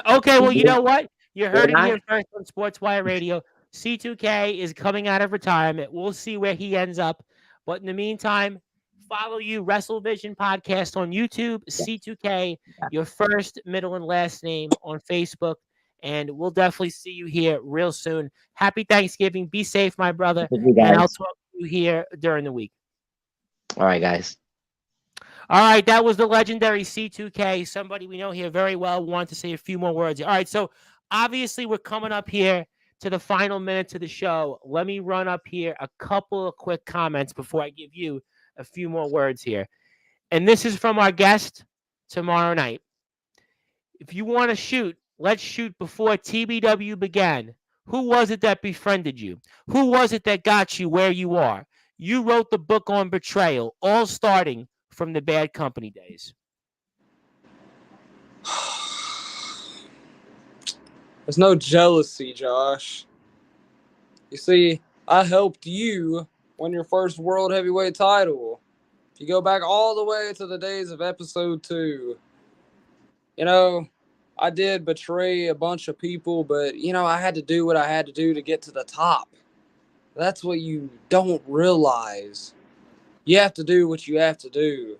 Okay, well, you Good know what? You heard it night. here first on Sportswire Radio. C2K is coming out of retirement. We'll see where he ends up. But in the meantime, follow you, WrestleVision Podcast on YouTube, C2K, your first, middle, and last name on Facebook. And we'll definitely see you here real soon. Happy Thanksgiving. Be safe, my brother. Thank you And I'll guys. talk to you here during the week. All right, guys. All right, that was the legendary C2K, somebody we know here very well. Want to say a few more words. All right, so obviously we're coming up here to the final minutes of the show. Let me run up here a couple of quick comments before I give you a few more words here. And this is from our guest tomorrow night. If you want to shoot, let's shoot before TBW began. Who was it that befriended you? Who was it that got you where you are? You wrote the book on betrayal, all starting from the Bad Company days. There's no jealousy, Josh. You see, I helped you win your first world heavyweight title. If you go back all the way to the days of episode 2, you know, I did betray a bunch of people, but, I had to do what I had to do to get to the top. That's what you don't realize. You have to do what you have to do.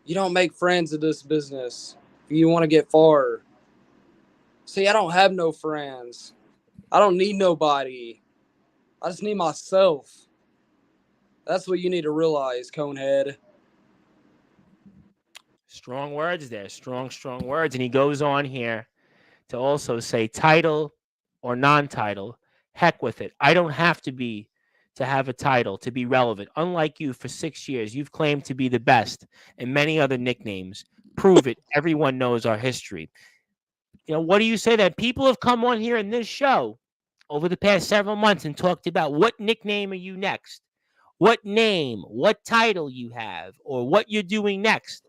You don't make friends in this business if you want to get far. See, I don't have no friends. I don't need nobody. I just need myself. That's what you need to realize, Conehead. Strong words there. Strong words. And he goes on here to also say title or non-title, heck with it. I don't have to have a title to be relevant. Unlike you, for 6 years, you've claimed to be the best and many other nicknames. Prove it. Everyone knows our history. What do you say that people have come on here in this show over the past several months and talked about what nickname are you next? What name, what title you have, or what you're doing next?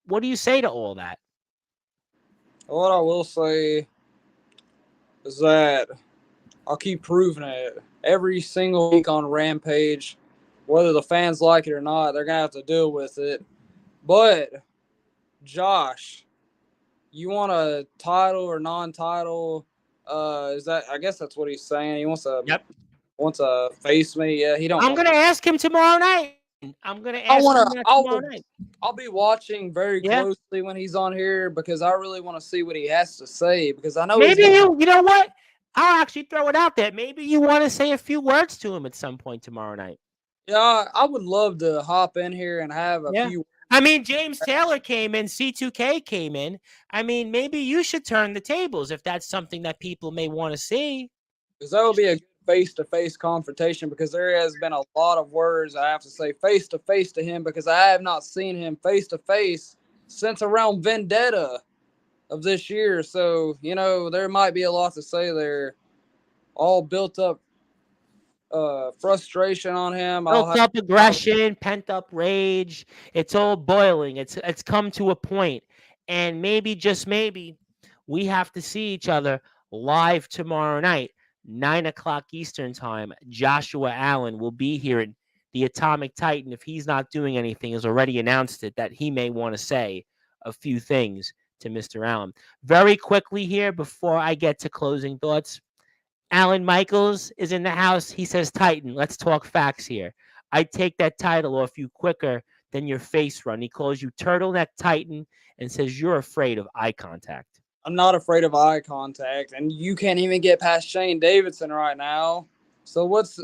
What do you say to all that? What I will say is that I'll keep proving it every single week on Rampage. Whether the fans like it or not, they're going to have to deal with it. But, Josh, you want a title or non-title? I guess that's what he's saying. He wants Yep. to face me. Yeah, he don't I'm want going to ask him tomorrow night. I'm going to I ask want him to. that tomorrow night. I'll be watching very Yeah. closely when he's on here because I really want to see what he has to say because I know Maybe he's you know what? I'll actually throw it out there. Maybe you want to say a few words to him at some point tomorrow night. Yeah, I would love to hop in here and have a few. I mean, James Taylor came in, C2K came in. I mean, maybe you should turn the tables if that's something that people may want to see. Because that would be a good face-to-face confrontation because there has been a lot of words I have to say face-to-face to him because I have not seen him face-to-face since around Vendetta of this year. So, there might be a lot to say there. All built up frustration on him. I'll Built have up aggression, pent up rage. It's all boiling. It's come to a point, and maybe just maybe we have to see each other live tomorrow night, 9 o'clock Eastern time. Joshua Allen will be here, and the Atomic Titan, if he's not doing anything, has already announced it that he may want to say a few things to Mr. Allen. Very quickly here before I get to closing thoughts. Alan Michaels is in the house. He says, Titan, let's talk facts here. I'd take that title off you quicker than your face run. He calls you Turtleneck Titan and says you're afraid of eye contact. I'm not afraid of eye contact, and you can't even get past Shane Davidson right now. So what's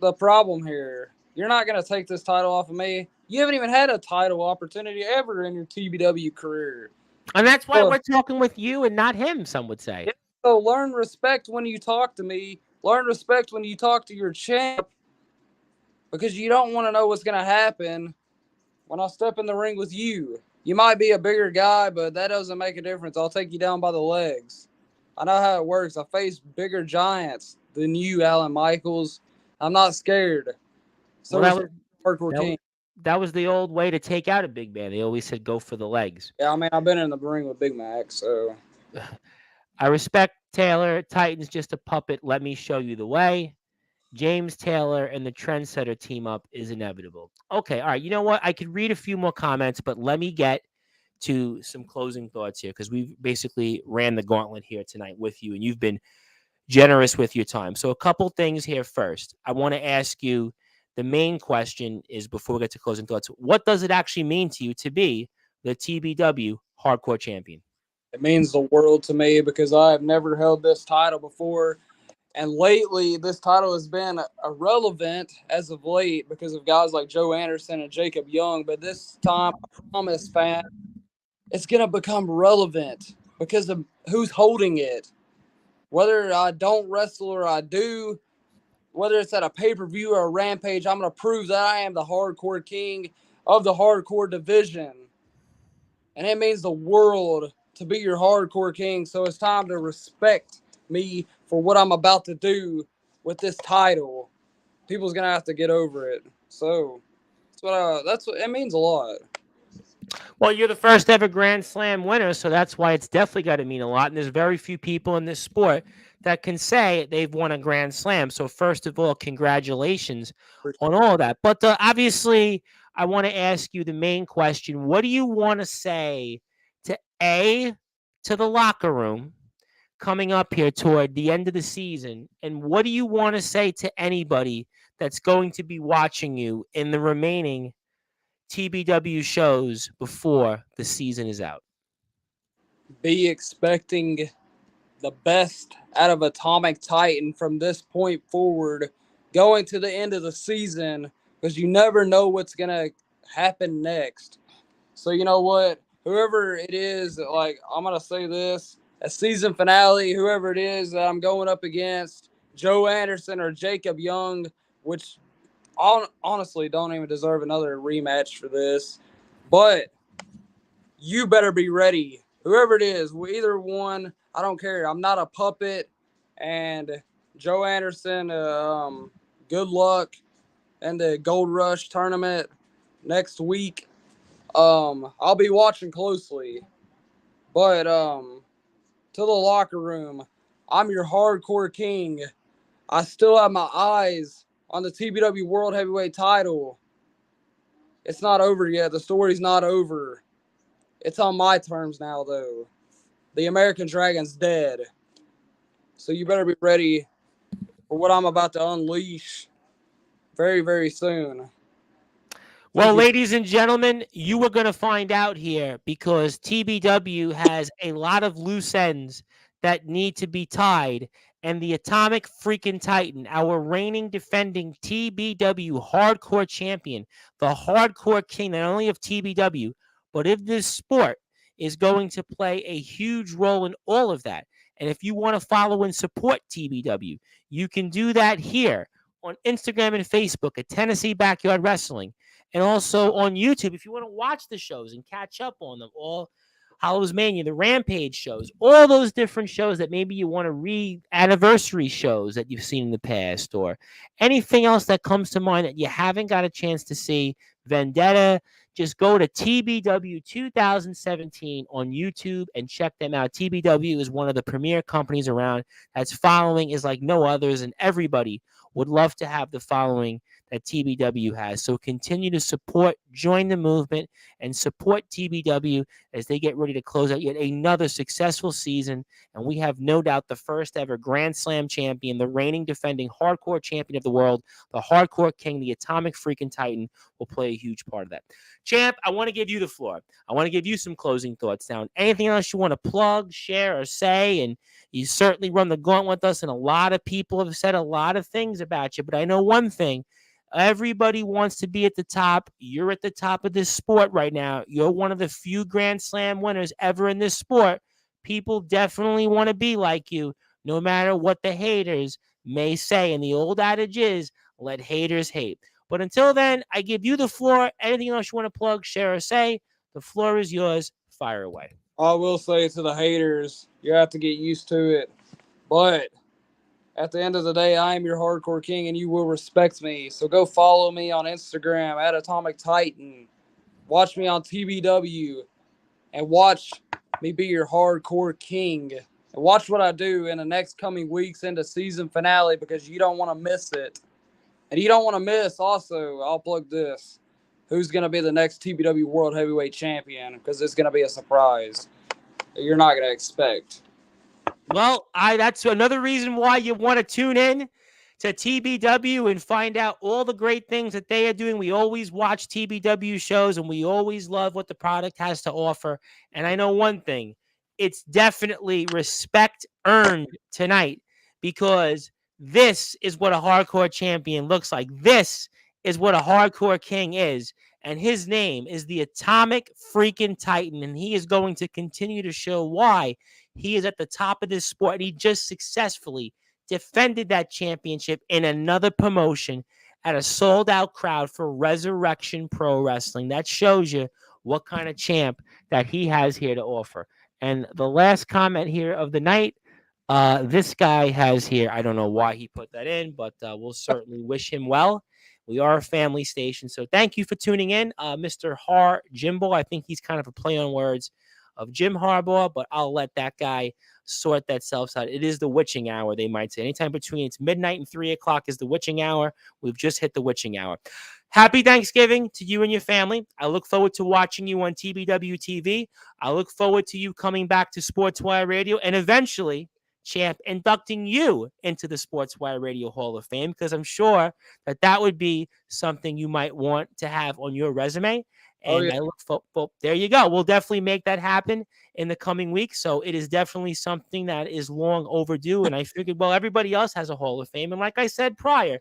the problem here? You're not going to take this title off of me. You haven't even had a title opportunity ever in your TBW career. And that's why we're talking with you and not him, some would say. So learn respect when you talk to me. Learn respect when you talk to your champ, because you don't want to know what's going to happen when I step in the ring with you. You might be a bigger guy, but that doesn't make a difference. I'll take you down by the legs. I know how it works. I face bigger giants than you, Alan Michaels. I'm not scared. So Well, Hardcore King. that was the old way to take out a big man. They always said go for the legs. Yeah, I mean, I've been in the ring with Big Mac, so. I respect Taylor. Titan's just a puppet. Let me show you the way. James Taylor and the Trendsetter team up is inevitable. Okay, all right. You know what? I could read a few more comments, but let me get to some closing thoughts here because we've basically ran the gauntlet here tonight with you, and you've been generous with your time. So a couple things here first. I want to ask you, the main question is, before we get to closing thoughts, what does it actually mean to you to be the TBW Hardcore Champion? It means the world to me because I have never held this title before. And lately, this title has been irrelevant as of late because of guys like Joe Anderson and Jacob Young. But this time, I promise, fans, it's going to become relevant because of who's holding it. Whether I don't wrestle or I do, whether it's at a pay-per-view or a Rampage, I'm going to prove that I am the hardcore king of the hardcore division. And it means the world to be your hardcore king. So it's time to respect me for what I'm about to do with this title. People's going to have to get over it. So that's what it means a lot. Well, you're the first ever Grand Slam winner, so that's why it's definitely got to mean a lot. And there's very few people in this sport that can say they've won a Grand Slam. So first of all, congratulations on all of that. But obviously, I want to ask you the main question. What do you want to say to the locker room coming up here toward the end of the season? And what do you want to say to anybody that's going to be watching you in the remaining TBW shows before the season is out? Be expecting the best out of Atomic Titan from this point forward, going to the end of the season, because you never know what's going to happen next. So you know what? Whoever it is, like, I'm going to say this, a season finale, whoever it is that I'm going up against, Joe Anderson or Jacob Young, which honestly don't even deserve another rematch for this. But you better be ready. Whoever it is, either one, I don't care. I'm not a puppet. And Joe Anderson, good luck in the Gold Rush tournament next week. I'll be watching closely. But to the locker room, I'm your hardcore king. I still have my eyes on the TBW World Heavyweight title. It's not over yet. The story's not over. It's on my terms now, though. The American Dragon's dead. So you better be ready for what I'm about to unleash very, very soon. Well, ladies and gentlemen, you are going to find out here because TBW has a lot of loose ends that need to be tied. And the Atomic freaking Titan, our reigning defending TBW hardcore champion, the hardcore king, not only of TBW, but of this sport, is going to play a huge role in all of that. And if you want to follow and support TBW, you can do that here on Instagram and Facebook at Tennessee Backyard Wrestling. And also on YouTube, if you want to watch the shows and catch up on them all Hollows Mania, the Rampage shows, all those different shows that maybe you want to read, anniversary shows that you've seen in the past, or anything else that comes to mind that you haven't got a chance to see. Vendetta, just go to TBW 2017 on YouTube and check them out. TBW is one of the premier companies around. That's following is like no others, and everybody would love to have the following that TBW has. So continue to support, join the movement, and support TBW as they get ready to close out yet another successful season. And we have no doubt the first ever Grand Slam champion, the reigning defending hardcore champion of the world, the hardcore king, the atomic freaking titan, will play a huge part of that. Champ, I want to give you the floor. I want to give you some closing thoughts now. Anything else you want to plug, share, or say? And you certainly run the gauntlet with us, and a lot of people have said a lot of things about you. But I know one thing. Everybody wants to be at the top. You're at the top of this sport right now. You're one of the few Grand Slam winners ever in this sport. People definitely want to be like you, no matter what the haters may say. And the old adage is, let haters hate. But until then, I give you the floor. Anything else you want to plug, share, or say? The floor is yours. Fire away. I will say to the haters, you have to get used to it. But at the end of the day, I am your hardcore king, and you will respect me. So go follow me on Instagram at Atomic Titan. Watch me on TBW, and watch me be your hardcore king. And watch what I do in the next coming weeks into season finale, because you don't want to miss it. And you don't want to miss, also, I'll plug this, who's going to be the next TBW World Heavyweight Champion, because it's going to be a surprise that you're not going to expect. Well, that's another reason why you want to tune in to TBW and find out all the great things that they are doing. We always watch TBW shows, and we always love what the product has to offer. And I know one thing, it's definitely respect earned tonight, because this is what a hardcore champion looks like. This is what a hardcore king is. And his name is the Atomic freaking Titan. And he is going to continue to show why he is at the top of this sport. And he just successfully defended that championship in another promotion at a sold-out crowd for Resurrection Pro Wrestling. That shows you what kind of champ that he has here to offer. And the last comment here of the night, this guy has here, I don't know why he put that in, but we'll certainly wish him well. We are a family station, so thank you for tuning in. Mr. Har Jimbo, I think he's kind of a play on words of Jim Harbaugh, but I'll let that guy sort that self out. It is the witching hour, they might say. Anytime between it's midnight and 3 o'clock is the witching hour. We've just hit the witching hour. Happy Thanksgiving to you and your family. I look forward to watching you on TBW TV. I look forward to you coming back to Sportswire Radio, and eventually, champ, inducting you into the Sportswire Radio Hall of Fame, because I'm sure that would be something you might want to have on your resume. And I look for, well, there you go. We'll definitely make that happen in the coming weeks. So it is definitely something that is long overdue. And I figured, well, everybody else has a Hall of Fame. And like I said prior,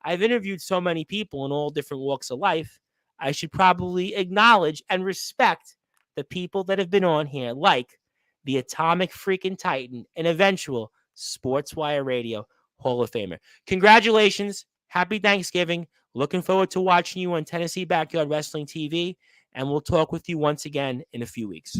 I've interviewed so many people in all different walks of life. I should probably acknowledge and respect the people that have been on here, like the Atomic freaking Titan, an eventual Sportswire Radio Hall of Famer. Congratulations. Happy Thanksgiving. Looking forward to watching you on Tennessee Backyard Wrestling TV, and we'll talk with you once again in a few weeks.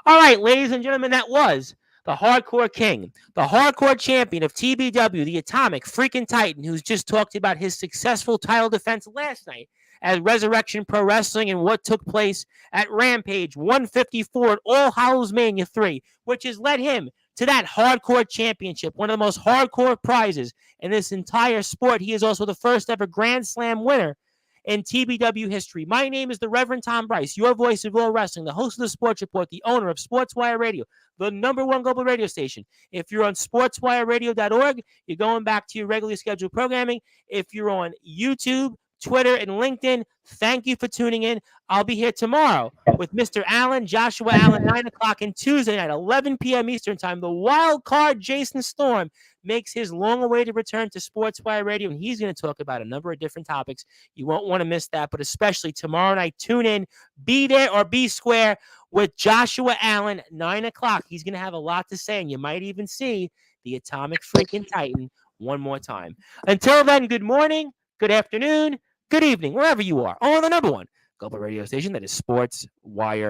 All right, ladies and gentlemen, that was the Hardcore King, the Hardcore Champion of TBW, the Atomic freaking Titan, who's just talked about his successful title defense last night at Resurrection Pro Wrestling and what took place at Rampage 154 at All Hallows Mania 3, which has led him to that hardcore championship, one of the most hardcore prizes in this entire sport. He is also the first ever Grand Slam winner in TBW history. My name is the Reverend Tom Bryce, your voice of all wrestling, the host of the Sports Report, the owner of Sportswire Radio, the #1 global radio station. If you're on sportswireradio.org, you're going back to your regularly scheduled programming. If you're on YouTube, Twitter, and LinkedIn, thank you for tuning in. I'll be here tomorrow with Mr. Allen, Joshua Allen, 9 o'clock, and Tuesday night, 11 p.m. Eastern Time. The wild card Jason Storm makes his long-awaited return to Sportswire Radio, and he's going to talk about a number of different topics. You won't want to miss that, but especially tomorrow night, tune in, be there or be square with Joshua Allen, 9 o'clock. He's going to have a lot to say, and you might even see the Atomic freaking Titan one more time. Until then, good morning, good afternoon, good evening, wherever you are, on the #1 global radio station that is Sportswire